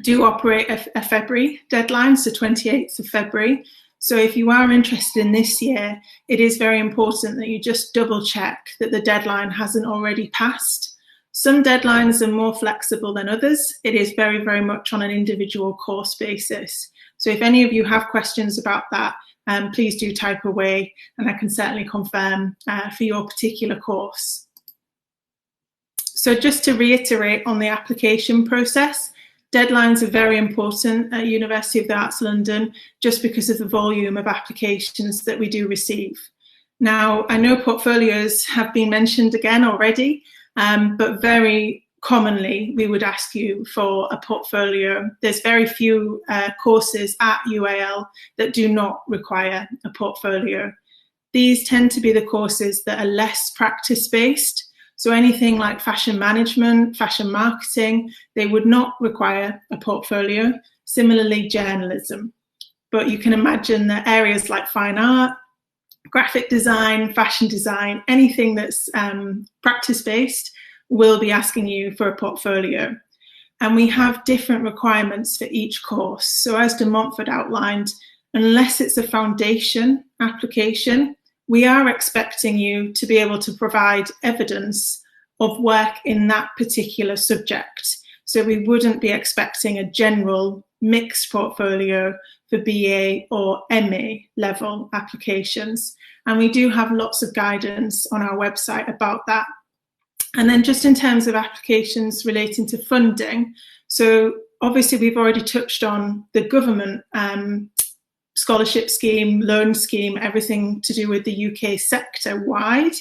Speaker 3: do operate a February deadline, so 28th of February. So if you are interested in this year, it is very important that you just double check that the deadline hasn't already passed. Some deadlines are more flexible than others. It is very, very much on an individual course basis. So if any of you have questions about that, please do type away and I can certainly confirm for your particular course. So just to reiterate on the application process, deadlines are very important at University of the Arts London just because of the volume of applications that we do receive. Now, I know portfolios have been mentioned again already, but very commonly we would ask you for a portfolio. There's very few courses at UAL that do not require a portfolio. These tend to be the courses that are less practice-based. So anything like fashion management, fashion marketing, they would not require a portfolio. Similarly, journalism. But you can imagine that areas like fine art, graphic design, fashion design, anything that's practice-based will be asking you for a portfolio. And we have different requirements for each course. So as de Montfort outlined, unless it's a foundation application, we are expecting you to be able to provide evidence of work in that particular subject. So we wouldn't be expecting a general mixed portfolio for BA or MA level applications. And we do have lots of guidance on our website about that. And then just in terms of applications relating to funding, so obviously we've already touched on the government scholarship scheme, loan scheme, everything to do with the UK sector wide.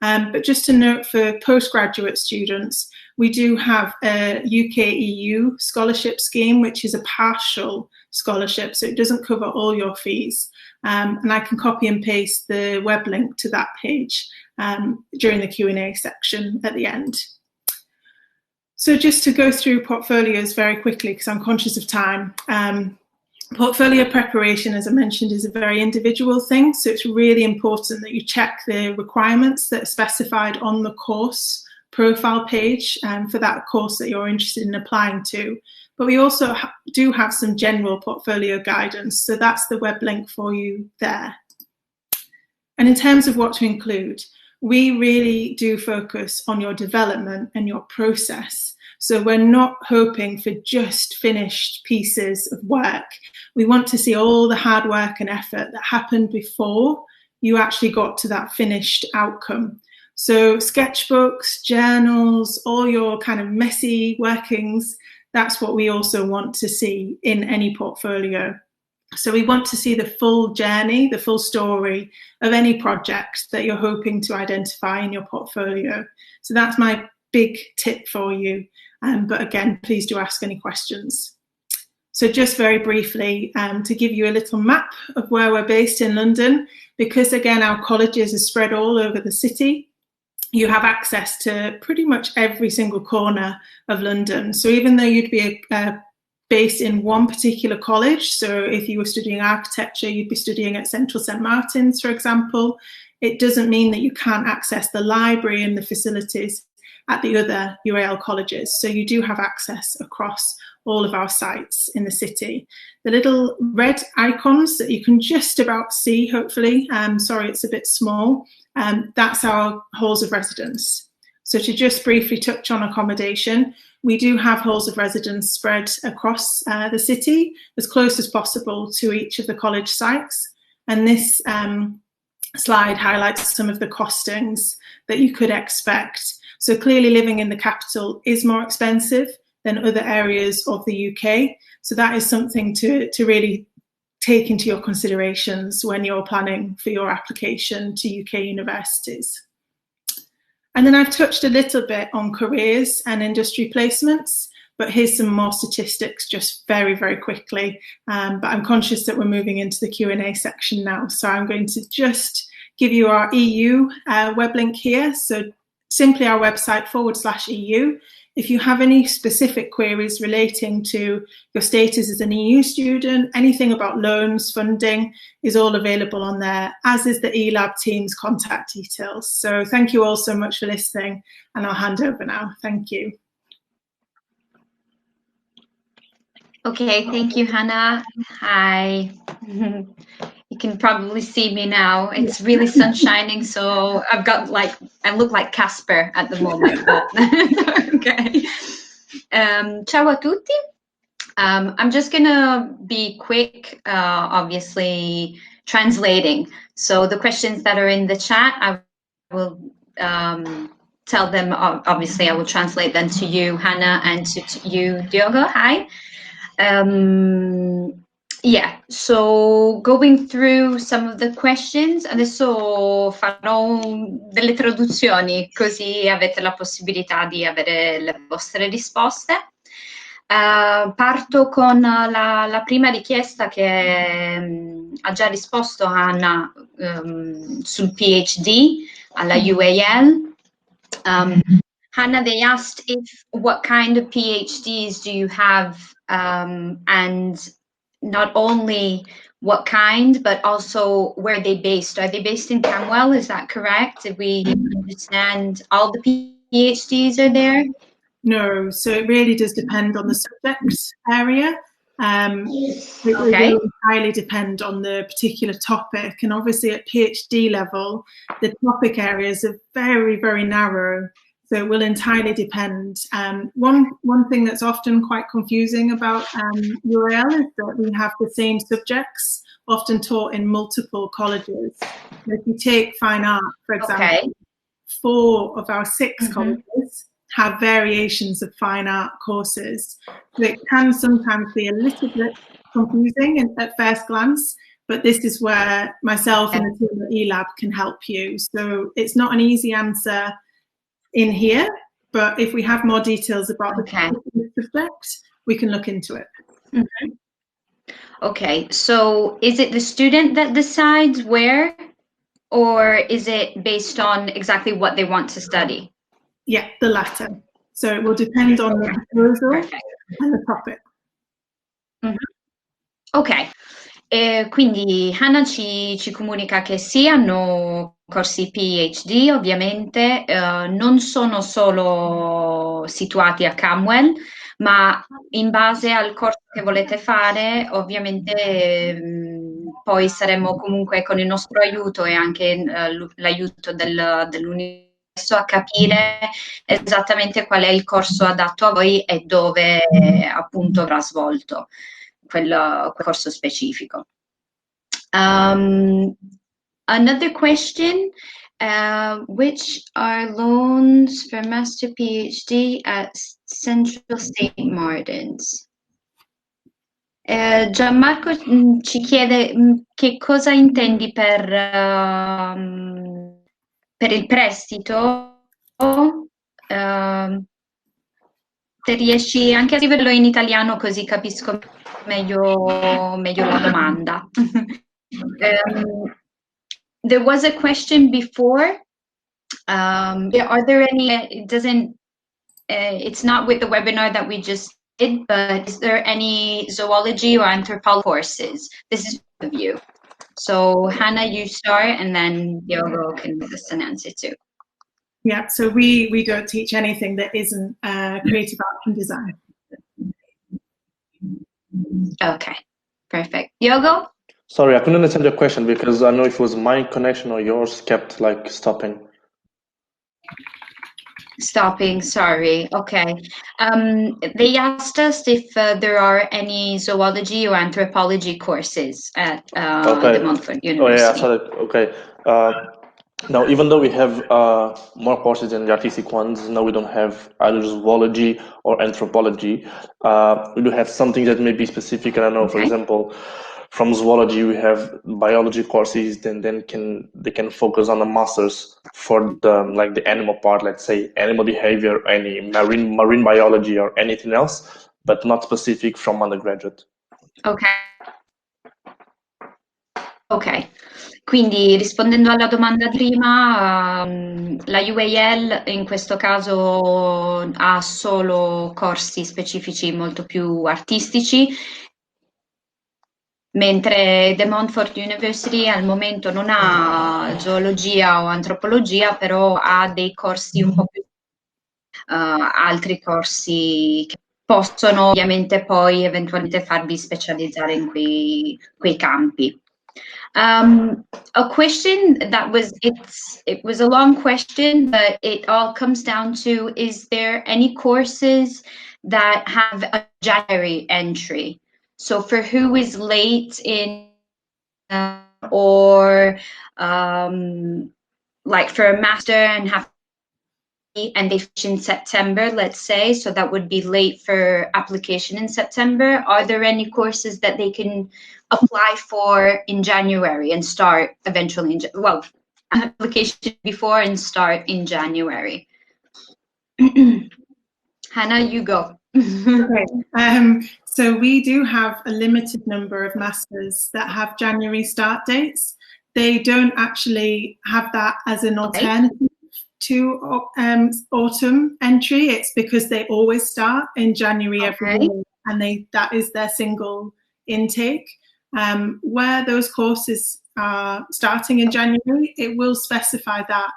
Speaker 3: But just to note for postgraduate students, we do have a UK EU scholarship scheme, which is a partial scholarship, so it doesn't cover all your fees. And I can copy and paste the web link to that page during the Q&A section at the end. So just to go through portfolios very quickly, because I'm conscious of time. Portfolio preparation, as I mentioned, is a very individual thing, so it's really important that you check the requirements that are specified on the course profile page for that course that you're interested in applying to. But we also do have some general portfolio guidance, so that's the web link for you there. And in terms of what to include, we really do focus on your development and your process. So we're not hoping for just finished pieces of work. We want to see all the hard work and effort that happened before you actually got to that finished outcome. So sketchbooks, journals, all your kind of messy workings, that's what we also want to see in any portfolio. So we want to see the full journey, the full story of any project that you're hoping to identify in your portfolio. So that's my big tip for you. But again, please do ask any questions. So just very briefly, to give you a little map of where we're based in London, because again, our colleges are spread all over the city, you have access to pretty much every single corner of London. So even though you'd be based in one particular college, so if you were studying architecture, you'd be studying at Central St Martin's, for example, it doesn't mean that you can't access the library and the facilities at the other UAL colleges. So you do have access across all of our sites in the city. The little red icons that you can just about see, hopefully, sorry, it's a bit small, that's our halls of residence. So to just briefly touch on accommodation, we do have halls of residence spread across the city as close as possible to each of the college sites. And this slide highlights some of the costings that you could expect. So clearly living in the capital is more expensive than other areas of the UK. So that is something to really take into your considerations when you're planning for your application to UK universities. And then I've touched a little bit on careers and industry placements, but here's some more statistics just very, very quickly. But I'm conscious that we're moving into the Q&A section now. So I'm going to just give you our EU web link here. So simply our website /EU. If you have any specific queries relating to your status as an EU student, anything about loans, funding is all available on there, as is the eLab team's contact details. So thank you all so much for listening, and I'll hand over now. Thank you.
Speaker 4: Okay, thank you, Hannah. Hi. You can probably see me now. It's really sun shining, so I've got I look like Casper at the moment. But okay. Ciao a tutti. I'm just gonna be quick, obviously translating. So the questions that are in the chat, I will tell them, obviously I will translate them to you, Hannah, and to you, Diogo. Hi. Yeah, so going through some of the questions, adesso farò delle traduzioni così avete la possibilità di avere le vostre risposte. Parto con la prima richiesta che ha già risposto Anna sul PhD alla UAL. Hannah, they asked what kind of PhDs do you have, and not only what kind, but also where they based. Are they based in Camwell? Is that correct? Did we understand all the PhDs are there?
Speaker 3: No, so it really does depend on the subject area. It will entirely depend on the particular topic, and obviously at PhD level, the topic areas are very, very narrow. So it will entirely depend. One thing that's often quite confusing about UAL is that we have the same subjects often taught in multiple colleges. So if you take fine art, for example, 4 of our 6 colleges have variations of fine art courses. So it can sometimes be a little bit confusing at first glance, but this is where myself and the team at eLab can help you. So it's not an easy answer in here, but if we have more details about the subject, we can look into it.
Speaker 4: Okay, so is it the student that decides where, or is it based on exactly what they want to study?
Speaker 3: Yeah, the latter. So it will depend on the proposal and the topic.
Speaker 4: Ok, quindi Hannah ci comunica che sì, hanno corsi PhD ovviamente, non sono solo situati a Camwell, ma in base al corso che volete fare ovviamente poi saremo comunque con il nostro aiuto e anche l'aiuto dell'università a capire esattamente qual è il corso adatto a voi e dove appunto verrà svolto quel corso specifico. Another question, which are loans for master PhD at Central St. Martins. Gianmarco ci chiede che cosa intendi per il prestito. Se riesci anche a scriverlo in italiano così capisco meglio la domanda. There was a question before. Are there any, it's not with the webinar that we just did, but is there any zoology or anthropology courses? This is for you. So Hannah, you start, and then Diogo can give us an answer too.
Speaker 3: Yeah, so we don't teach anything that isn't creative art and design.
Speaker 4: Okay, perfect. Diogo?
Speaker 2: Sorry, I couldn't understand your question because I don't know if it was my connection or yours kept like stopping.
Speaker 4: Stopping, sorry. Okay. They asked us if there are any zoology or anthropology courses at the Montfort University.
Speaker 2: Oh yeah, I saw that. Okay. Now, even though we have more courses than the artistic ones, now we don't have either zoology or anthropology. We do have something that may be specific. I don't know, for example, from zoology we have biology courses. Then they can focus on a master's for the animal part. Let's say animal behavior, any marine biology, or anything else, but not specific from undergraduate.
Speaker 4: Ok. Ok. Quindi rispondendo alla domanda prima, la UAL in questo caso ha solo corsi specifici molto più artistici, mentre The Montfort University al momento non ha zoologia o antropologia, però ha dei corsi un po' più altri corsi che possono ovviamente poi eventualmente farvi specializzare in quei campi. A question that it was a long question, but it all comes down to, is there any courses that have a January entry? So for who is late in or like for a master and they finish in September, let's say, so that would be late for application in September. Are there any courses that they can apply for in January and start eventually application before and start in January? Hannah, you go.
Speaker 3: Okay. So we do have a limited number of masters that have January start dates. They don't actually have that as an alternative to autumn entry. It's because they always start in January every year, and that is their single intake. Where those courses are starting in January, it will specify that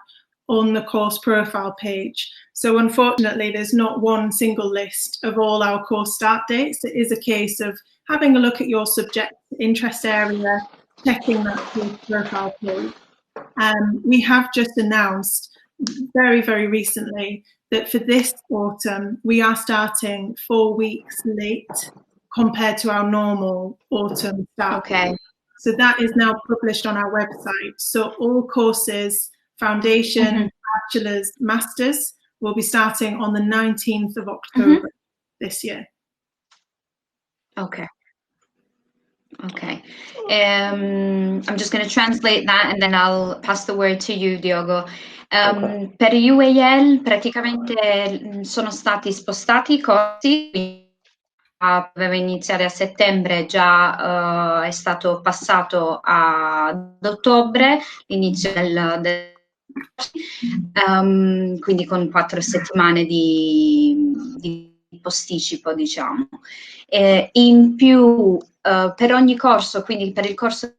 Speaker 3: on the course profile page. So unfortunately, there's not one single list of all our course start dates. It is a case of having a look at your subject interest area, checking that course profile page. We have just announced very, very recently that for this autumn, we are starting 4 weeks late compared to our normal autumn start.
Speaker 4: Okay.
Speaker 3: So that is now published on our website. So all courses, foundation, bachelor's, master's, will be starting on the 19th of October this year.
Speaker 4: Okay. Okay. I'm just going to translate that and then I'll pass the word to you, Diogo. Per UAL praticamente sono stati spostati i corsi, doveva iniziare a settembre, già è stato passato ad ottobre, l'inizio del quindi con 4 settimane di posticipo, diciamo. In più, per ogni corso, quindi per il corso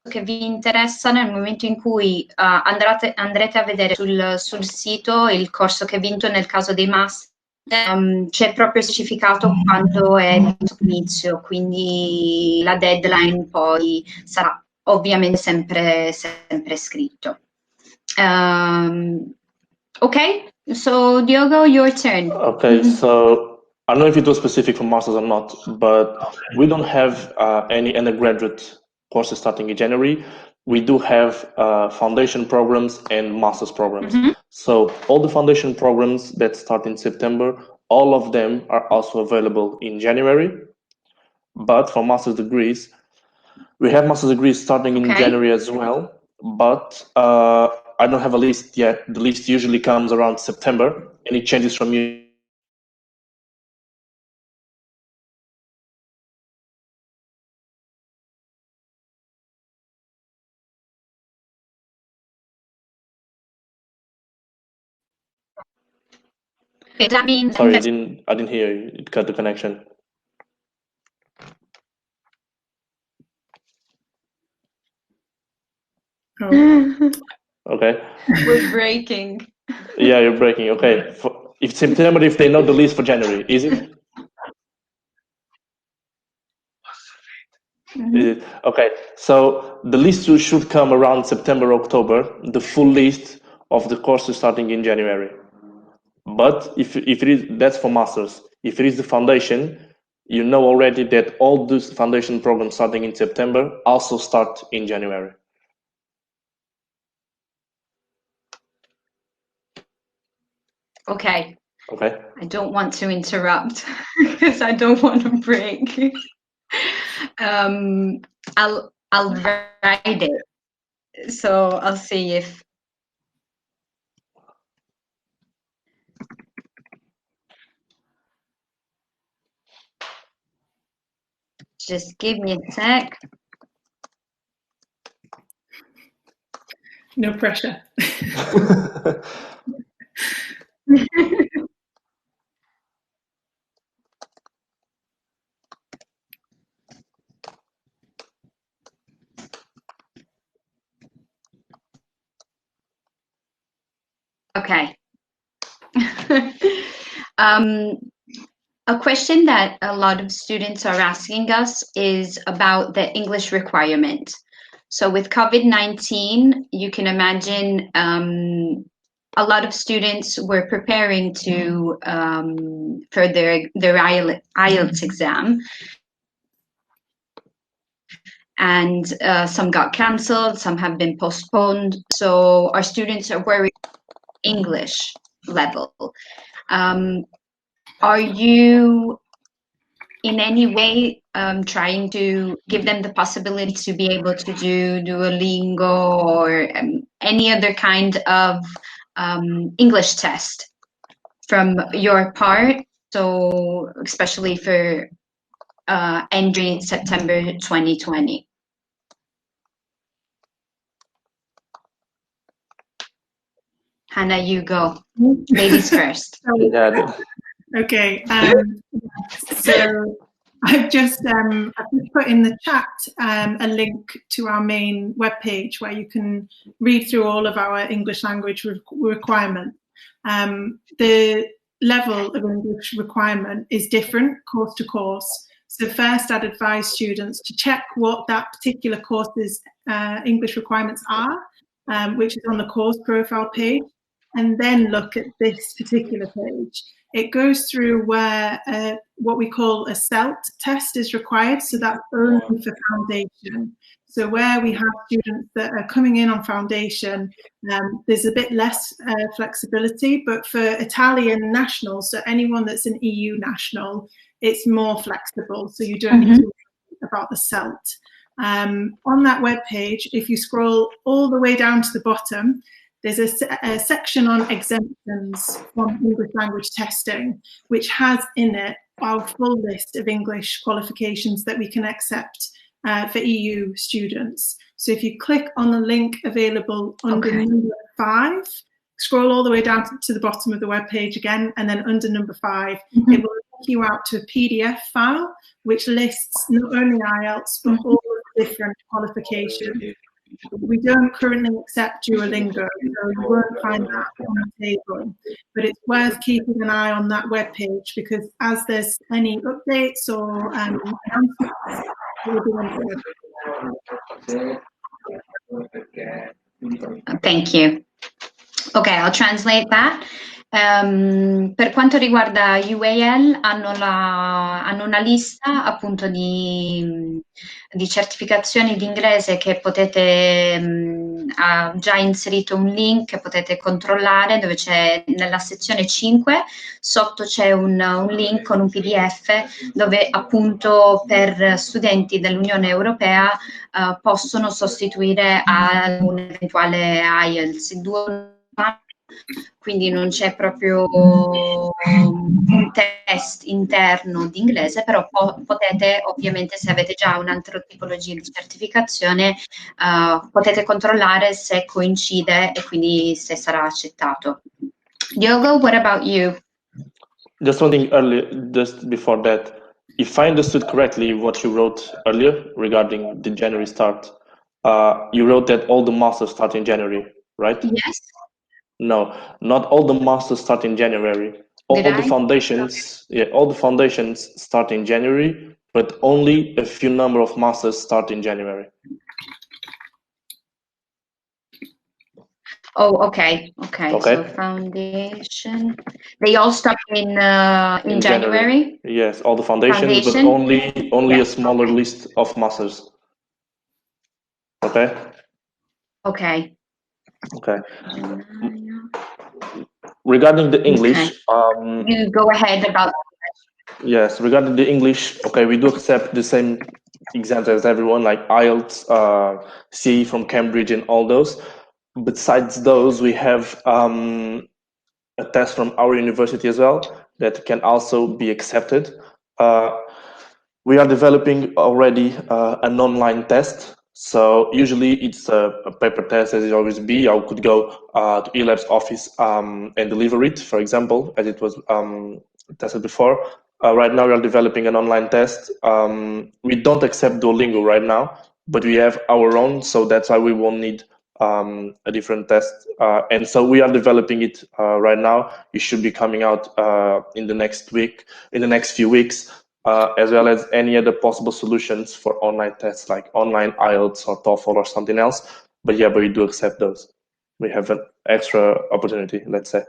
Speaker 4: che vi interessa, nel momento in cui andrete a vedere sul sito il corso che ha vinto nel caso dei master, c'è proprio specificato quando è l'inizio, quindi la deadline poi sarà ovviamente sempre scritto. Okay, so Diogo, your turn.
Speaker 2: Okay, so I don't know if it was specific for masters or not, but we don't have any undergraduate courses starting in January. We do have foundation programs and master's programs. So all the foundation programs that start in September all of them are also available in January. But for master's degrees, we have master's degrees starting in January as well. But I don't have a list yet. The list usually comes around September, and it changes from year.
Speaker 4: That means
Speaker 2: Sorry, I didn't hear you. It cut the connection.
Speaker 3: Oh.
Speaker 2: Okay.
Speaker 4: We're breaking.
Speaker 2: Yeah, you're breaking. Okay. If September, if they know the list for January, is it?
Speaker 4: Mm-hmm.
Speaker 2: Is it? Okay. So the list should come around September, October, the full list of the courses starting in January. But if it is, that's for masters. If it is the foundation, you know already that all those foundation programs starting in September also start in January.
Speaker 4: Okay.
Speaker 2: Okay.
Speaker 4: I don't want to interrupt because I don't want to break. I'll write it. So I'll see if. Just give me a sec.
Speaker 3: No pressure.
Speaker 4: Okay. A question that a lot of students are asking us is about the English requirement. So with COVID-19, you can imagine a lot of students were preparing to for their IELTS exam, and some got cancelled, some have been postponed. So our students are worried English level. Are you in any way trying to give them the possibility to be able to do Duolingo or any other kind of English test from your part? So especially for entering September 2020. Hannah, you go. Ladies first.
Speaker 2: Yeah.
Speaker 3: Okay. So I've just put in the chat a link to our main webpage where you can read through all of our English language requirements. The level of English requirement is different course to course. So first I'd advise students to check what that particular course's English requirements are, which is on the course profile page, and then look at this particular page. It goes through where what we call a CELT test is required, so that's only for foundation. So where we have students that are coming in on foundation, there's a bit less flexibility, but for Italian nationals, so anyone that's an EU national, it's more flexible, so you don't need to worry about the CELT. On that webpage, if you scroll all the way down to the bottom, there's a section on exemptions from English language testing, which has in it our full list of English qualifications that we can accept for EU students. So if you click on the link available under number 5, scroll all the way down to the bottom of the webpage again, and then under number 5, it will take you out to a PDF file, which lists not only IELTS, but all the different qualifications. We don't currently accept Duolingo, so you won't find that on the table. But it's worth keeping an eye on that webpage because as there's any updates or announcements, we'll be on
Speaker 4: Thank you. Okay, I'll translate that. Per quanto riguarda UAL, hanno una lista appunto di certificazioni di inglese che potete, ha già inserito un link che potete controllare, dove c'è nella sezione 5, sotto c'è un link con un PDF dove appunto per studenti dell'Unione Europea possono sostituire a un eventuale IELTS. Quindi non c'è proprio un test interno di inglese, però potete, ovviamente, se avete già un'altra tipologia di certificazione, potete controllare se coincide e quindi se sarà accettato. Diogo, what about you?
Speaker 2: Just one thing earlier, just before that, if I understood correctly what you wrote earlier regarding the January start, you wrote that all the masters start in January, right?
Speaker 4: Yes.
Speaker 2: No, not all the masters start in January. All the foundations, yeah, all the foundations start in January, but only a few number of masters start in January.
Speaker 4: Oh, okay. So foundation, they all start in January.
Speaker 2: Yes, all the foundations, but only a smaller list of masters. Okay. Regarding the English,
Speaker 4: you go ahead about.
Speaker 2: Yes, regarding the English, we do accept the same exams as everyone, like IELTS, CE from Cambridge, and all those. Besides those, we have a test from our university as well that can also be accepted. We are developing already an online test. So usually it's a paper test, as it always be. I could go to eLab's office and deliver it, for example, as it was tested before. Right now we are developing an online test. We don't accept Duolingo right now, but we have our own, so that's why we won't need a different test. And so we are developing it right now. It should be coming out in the next few weeks. As well as any other possible solutions for online tests, like online IELTS or TOEFL or something else. But we do accept those. We have an extra opportunity, let's say.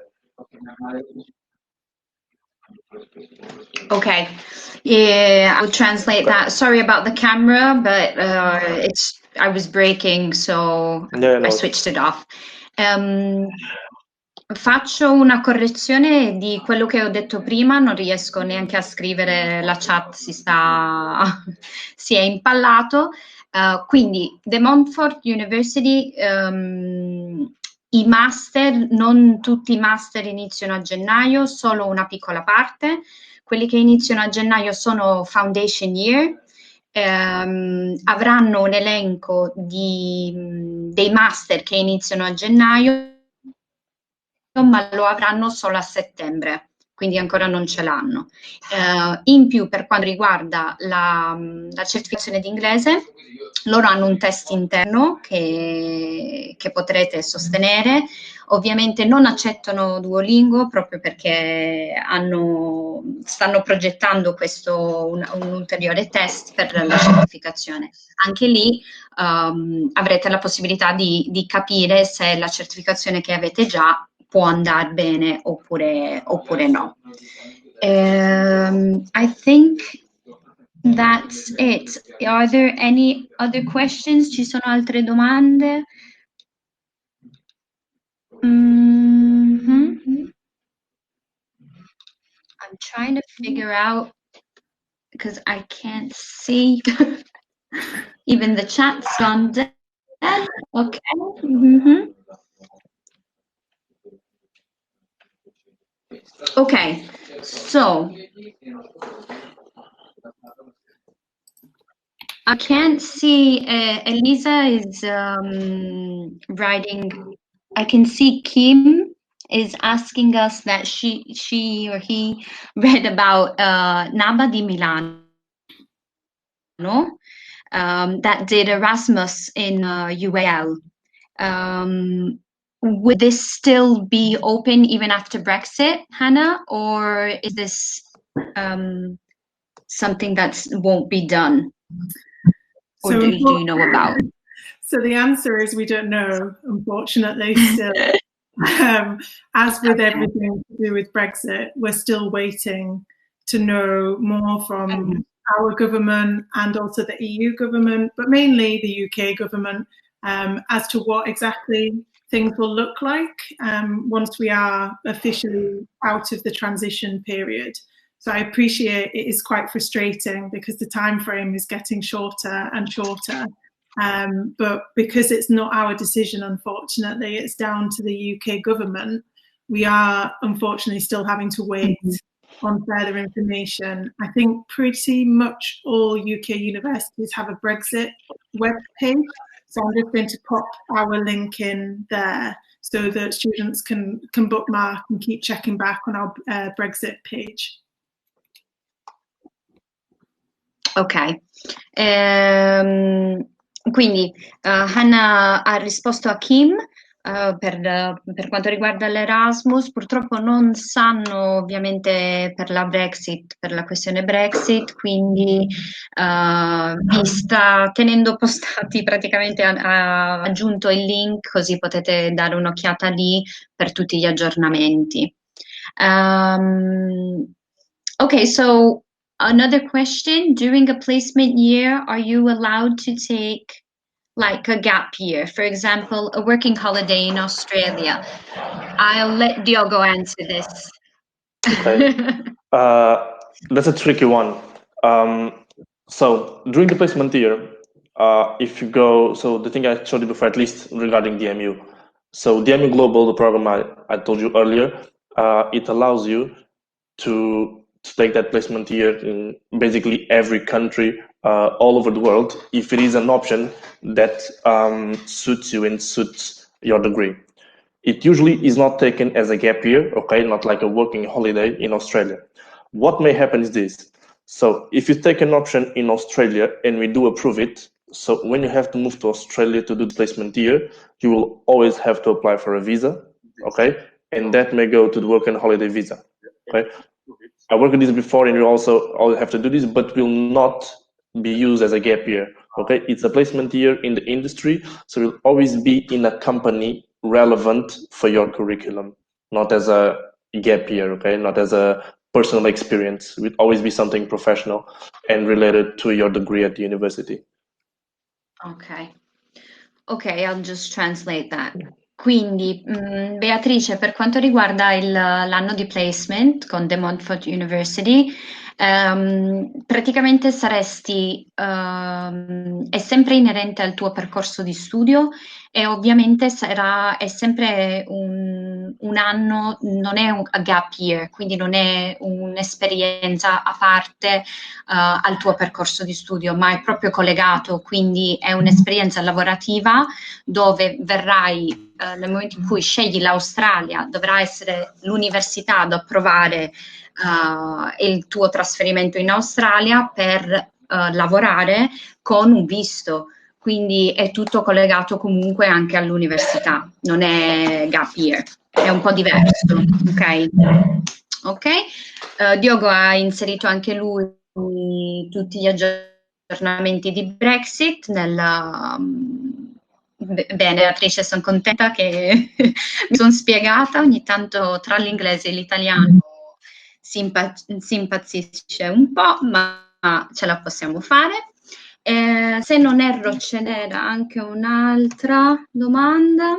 Speaker 4: Okay, yeah, I'll translate that. Sorry about the camera, but I was breaking, so I switched it off. Faccio una correzione di quello che ho detto prima, non riesco neanche a scrivere, la chat si è impallato. Quindi, the Montfort University, i master, non tutti i master iniziano a gennaio, solo una piccola parte. Quelli che iniziano a gennaio sono foundation year. Avranno un elenco dei master che iniziano a gennaio, ma lo avranno solo a settembre, quindi ancora non ce l'hanno. In più, per quanto riguarda la certificazione di inglese, loro hanno un test interno che potrete sostenere. Ovviamente non accettano Duolingo proprio perché stanno progettando un ulteriore test per la certificazione. Anche lì avrete la possibilità di capire se la certificazione che avete già può andare bene oppure no. I think that's it. Are there any other questions? Ci sono altre domande? I'm trying to figure out, because I can't see. Even the chat's gone dead. Okay. Okay, so I can't see, Elisa is writing. I can see Kim is asking us that she or he read about Naba di Milano, that did Erasmus in UAL. Would this still be open even after Brexit, Hannah, or is this something that won't be done? Or
Speaker 3: So
Speaker 4: do you know about?
Speaker 3: So the answer is we don't know, unfortunately, still. As with everything to do with Brexit, we're still waiting to know more from our government and also the EU government, but mainly the UK government, as to what exactly things will look like once we are officially out of the transition period. So I appreciate it is quite frustrating because the time frame is getting shorter and shorter. But because it's not our decision, unfortunately, it's down to the UK government, we are unfortunately still having to wait on further information. I think pretty much all UK universities have a Brexit web page. So I'm just going to pop our link in there so that students can bookmark and keep checking back on our Brexit page.
Speaker 4: Ok. Quindi Hannah ha risposto a Kim per quanto riguarda l'Erasmus. Purtroppo non sanno ovviamente per la Brexit, per la questione Brexit, quindi vi sta tenendo postati, praticamente ha aggiunto il link così potete dare un'occhiata lì per tutti gli aggiornamenti. Okay, so another question, during a placement year, are you allowed to take like a gap year, for example, a working holiday in Australia? I'll let Diogo answer this.
Speaker 2: Okay. That's a tricky one. So during the placement year, if you go, so the thing I showed you before, at least regarding DMU. So DMU Global, the program I told you earlier, it allows you to take that placement year in basically every country all over the world if it is an option that suits you and suits your degree. It usually is not taken as a gap year, okay, not like a working holiday in Australia. What may happen is this. So if you take an option in Australia and we do approve it, so when you have to move to Australia to do the placement year, you will always have to apply for a visa, okay? And that may go to the work and holiday visa, okay? I worked with this before and you also always have to do this, but will not be used as a gap year, okay? It's a placement year in the industry, so it will always be in a company relevant for your curriculum, not as a gap year, okay? Not as a personal experience. It will always be something professional and related to your degree at the university.
Speaker 4: Ok, I'll just translate that. Quindi, Beatrice, per quanto riguarda l'anno di placement con the Montfort University, praticamente saresti, è sempre inerente al tuo percorso di studio e ovviamente è sempre un anno, non è un gap year, quindi non è un'esperienza a parte al tuo percorso di studio, ma è proprio collegato, quindi è un'esperienza lavorativa dove verrai nel momento in cui scegli l'Australia, dovrà essere l'università ad approvare il tuo trasferimento in Australia per lavorare con un visto, quindi è tutto collegato comunque anche all'università, non è gap year, è un po' diverso, ok? Diogo ha inserito anche lui tutti gli aggiornamenti di Brexit Bene, Beatrice, sono contenta che mi sono spiegata, ogni tanto tra l'inglese e l'italiano si impazzisce un po', ma ce la possiamo fare. Se non erro ce n'era anche un'altra domanda.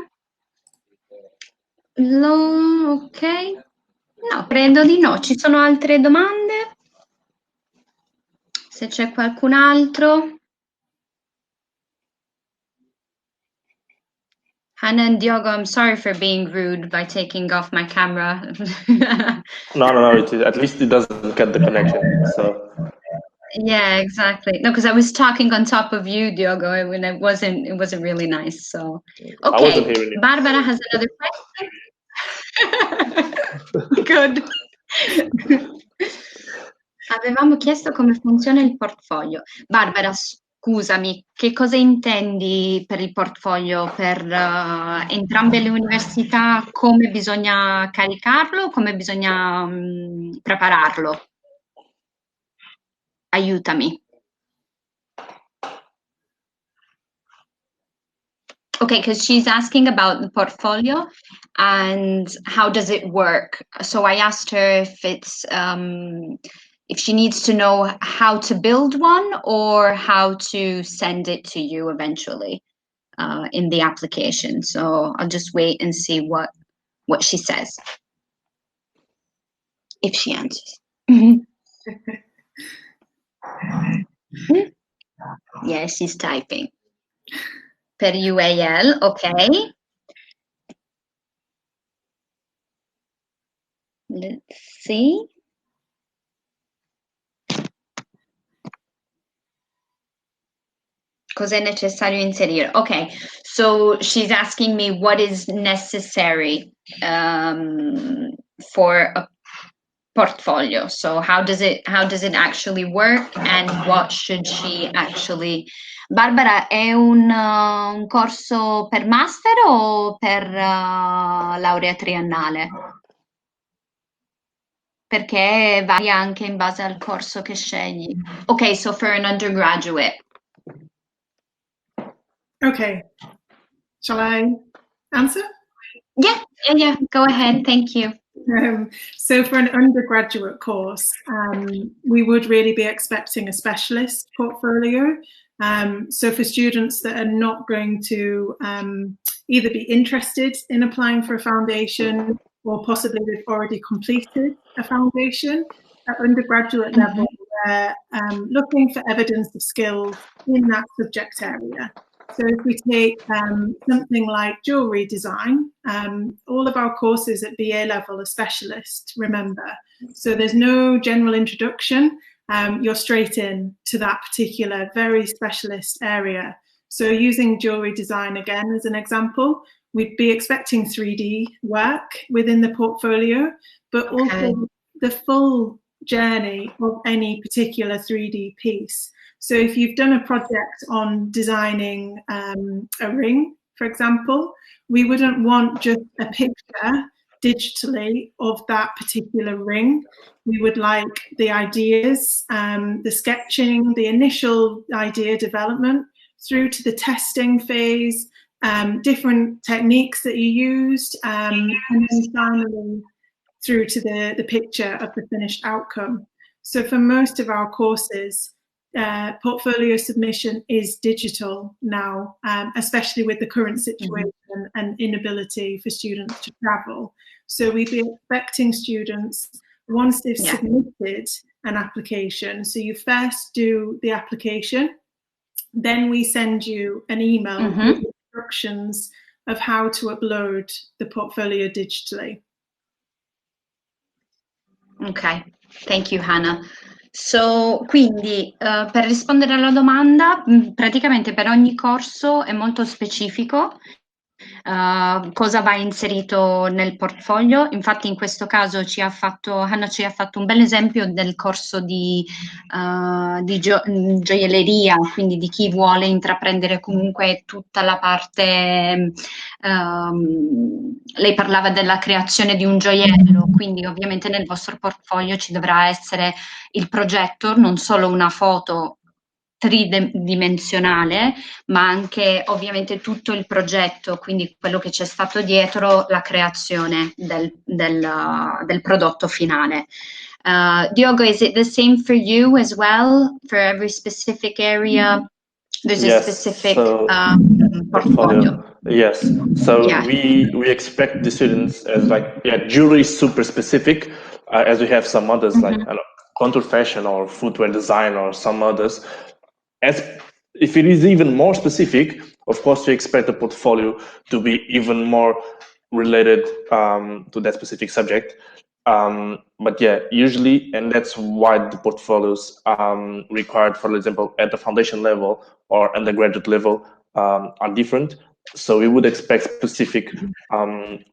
Speaker 4: Ok, no, credo di no. Ci sono altre domande? Se c'è qualcun altro? Hannah and Diogo, I'm sorry for being rude by taking off my camera.
Speaker 2: No, at least it doesn't cut the connection, so.
Speaker 4: Yeah, exactly. No, because I was talking on top of you, Diogo, and it wasn't really nice. So,
Speaker 2: I wasn't hearing you.
Speaker 4: Barbara has another question. Good. Avevamo chiesto come funziona il portfolio. Barbara, scusami, che cosa intendi per il portfolio? Per entrambe le università, come bisogna caricarlo, come bisogna prepararlo? Aiutami. Okay, because she's asking about the portfolio and how does it work. So I asked her if she needs to know how to build one or how to send it to you eventually in the application. So I'll just wait and see what she says, if she answers. Yeah, she's typing. Per UAL, okay. Let's see. Cos'è necessario inserire? Okay, so she's asking me what is necessary for a portfolio. So how does it actually work and what should she actually... Barbara, è un corso per master o per laurea triennale? Perché varia anche in base al corso che scegli. Okay, so for an undergraduate.
Speaker 3: Okay, shall I answer?
Speaker 4: Yeah, go ahead, thank you.
Speaker 3: So for an undergraduate course, we would really be expecting a specialist portfolio. So for students that are not going to either be interested in applying for a foundation or possibly they've already completed a foundation at undergraduate level, they're looking for evidence of skills in that subject area. So if we take something like jewellery design, all of our courses at BA level are specialist, remember. So there's no general introduction, you're straight in to that particular very specialist area. So using jewellery design again as an example, we'd be expecting 3D work within the portfolio, but also the full journey of any particular 3D piece. So if you've done a project on designing a ring, for example, we wouldn't want just a picture digitally of that particular ring. We would like the ideas, the sketching, the initial idea development through to the testing phase, different techniques that you used, and then finally through to the picture of the finished outcome. So for most of our courses, portfolio submission is digital now, especially with the current situation and inability for students to travel. So we'd be expecting students, once they've submitted an application, so you first do the application, then we send you an email with instructions of how to upload the portfolio digitally.
Speaker 4: Ok, thank you Hannah. So, quindi per rispondere alla domanda, praticamente per ogni corso è molto specifico cosa va inserito nel portfolio. Infatti in questo caso Hannah ci ha fatto un bel esempio del corso di gioielleria, quindi di chi vuole intraprendere comunque tutta la parte, lei parlava della creazione di un gioiello, quindi ovviamente nel vostro portfolio ci dovrà essere il progetto, non solo una foto tridimensionale, ma anche ovviamente tutto il progetto, quindi quello che c'è stato dietro la creazione del prodotto finale. Diogo, is it the same for you as well? For every specific area, there's a specific portfolio.
Speaker 2: Yes, so we expect the students as jewelry is super specific, as we have some others like contour fashion or footwear design or some others. As if it is even more specific, of course, we expect the portfolio to be even more related to that specific subject. But yeah, usually, and that's why the portfolios required, for example, at the foundation level or undergraduate level are different. So we would expect specific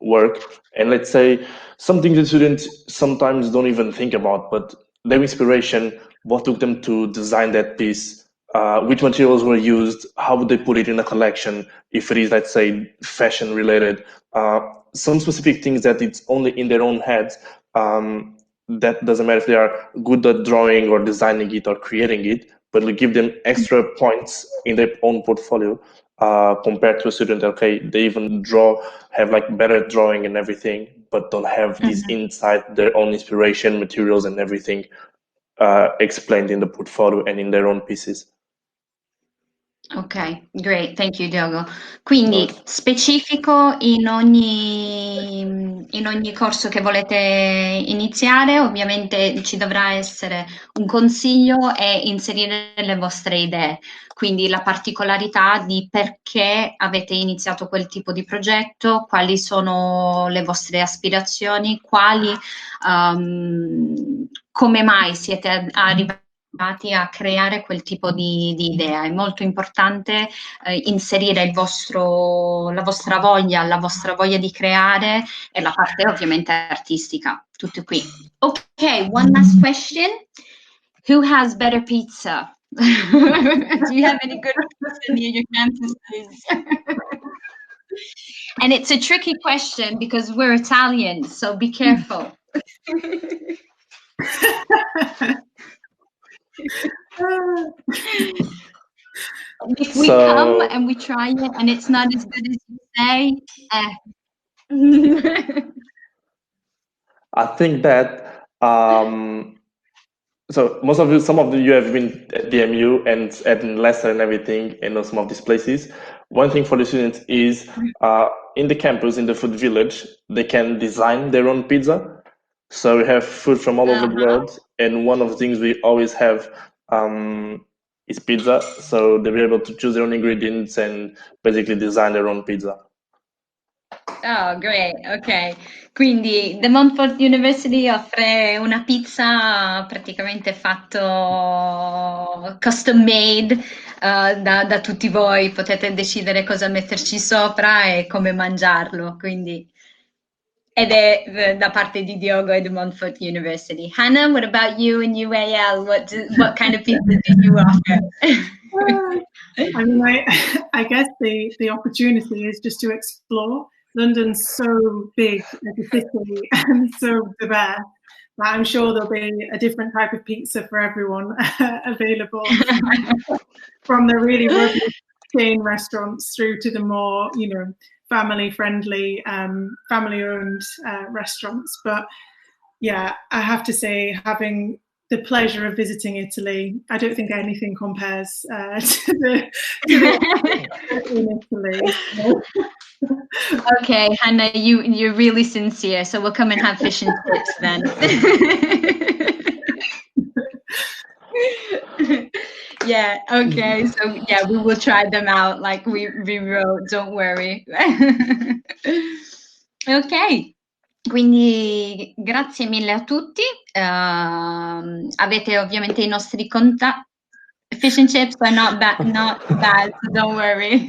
Speaker 2: work. And let's say something the students sometimes don't even think about, but their inspiration, what took them to design that piece, which materials were used, how would they put it in a collection, if it is, let's say, fashion related, some specific things that it's only in their own heads, that doesn't matter if they are good at drawing or designing it or creating it, but we give them extra points in their own portfolio compared to a student, okay, they even have like better drawing and everything, but don't have this insight, their own inspiration, materials and everything explained in the portfolio and in their own pieces.
Speaker 4: Ok, great, thank you Diogo. Quindi specifico in ogni corso che volete iniziare, ovviamente ci dovrà essere un consiglio e inserire le vostre idee, quindi la particolarità di perché avete iniziato quel tipo di progetto, quali sono le vostre aspirazioni, come mai siete arrivati a creare quel tipo di idea. È molto importante inserire la vostra voglia di creare e la parte ovviamente artistica, tutto qui. Ok, one last question. Who has better pizza? Do you have any good pizza near your campus, please? And it's a tricky question because we're Italian, so be careful. If we come and we try it and it's not as good as you say,
Speaker 2: I think that so some of you have been at DMU and at Leicester and everything, and know some of these places. One thing for the students is in the campus, in the food village, they can design their own pizza. So we have food from all over the world, and one of the things we always have is pizza. So they'll be able to choose their own ingredients and basically design their own pizza.
Speaker 4: Oh, great, ok. Quindi the Montfort University offre una pizza praticamente fatto custom made da tutti voi, potete decidere cosa metterci sopra e come mangiarlo, quindi ed è da parte di Diogo e di Montfort University. Hannah, what about you in UAL? What kind of pizza do you offer?
Speaker 3: I mean, I guess the opportunity is just to explore. London's so big as a city and so diverse that I'm sure there'll be a different type of pizza for everyone available, from the really rubbish chain restaurants through to the more, family-friendly, family-owned restaurants. But yeah, I have to say, having the pleasure of visiting Italy, I don't think anything compares to the in Italy.
Speaker 4: Okay, Hannah, you're really sincere, so we'll come and have fish and chips then. Yeah, okay, so yeah, we will try them out like we wrote, don't worry. Ok, quindi grazie mille a tutti. Avete ovviamente i nostri contatti. Fish and chips are not bad, so don't worry.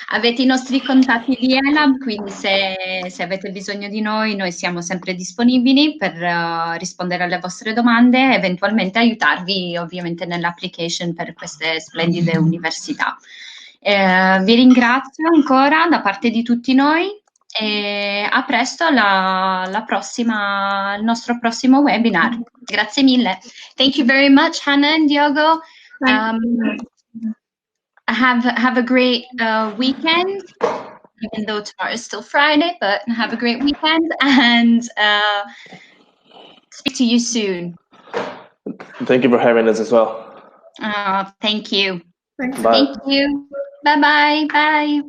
Speaker 4: Avete i nostri contatti di ELAB, quindi se avete bisogno di noi siamo sempre disponibili per rispondere alle vostre domande e eventualmente aiutarvi ovviamente nell'application per queste splendide università. Vi ringrazio ancora da parte di tutti noi e a presto al nostro prossimo webinar. Grazie mille. Thank you very much, Hannah and Diogo. Have a great weekend, even though tomorrow is still Friday, but have a great weekend and speak to you soon.
Speaker 2: Thank you for having us as well.
Speaker 4: Thank you.
Speaker 3: Thanks.
Speaker 2: Bye.
Speaker 4: Thank you. Bye-bye. Bye.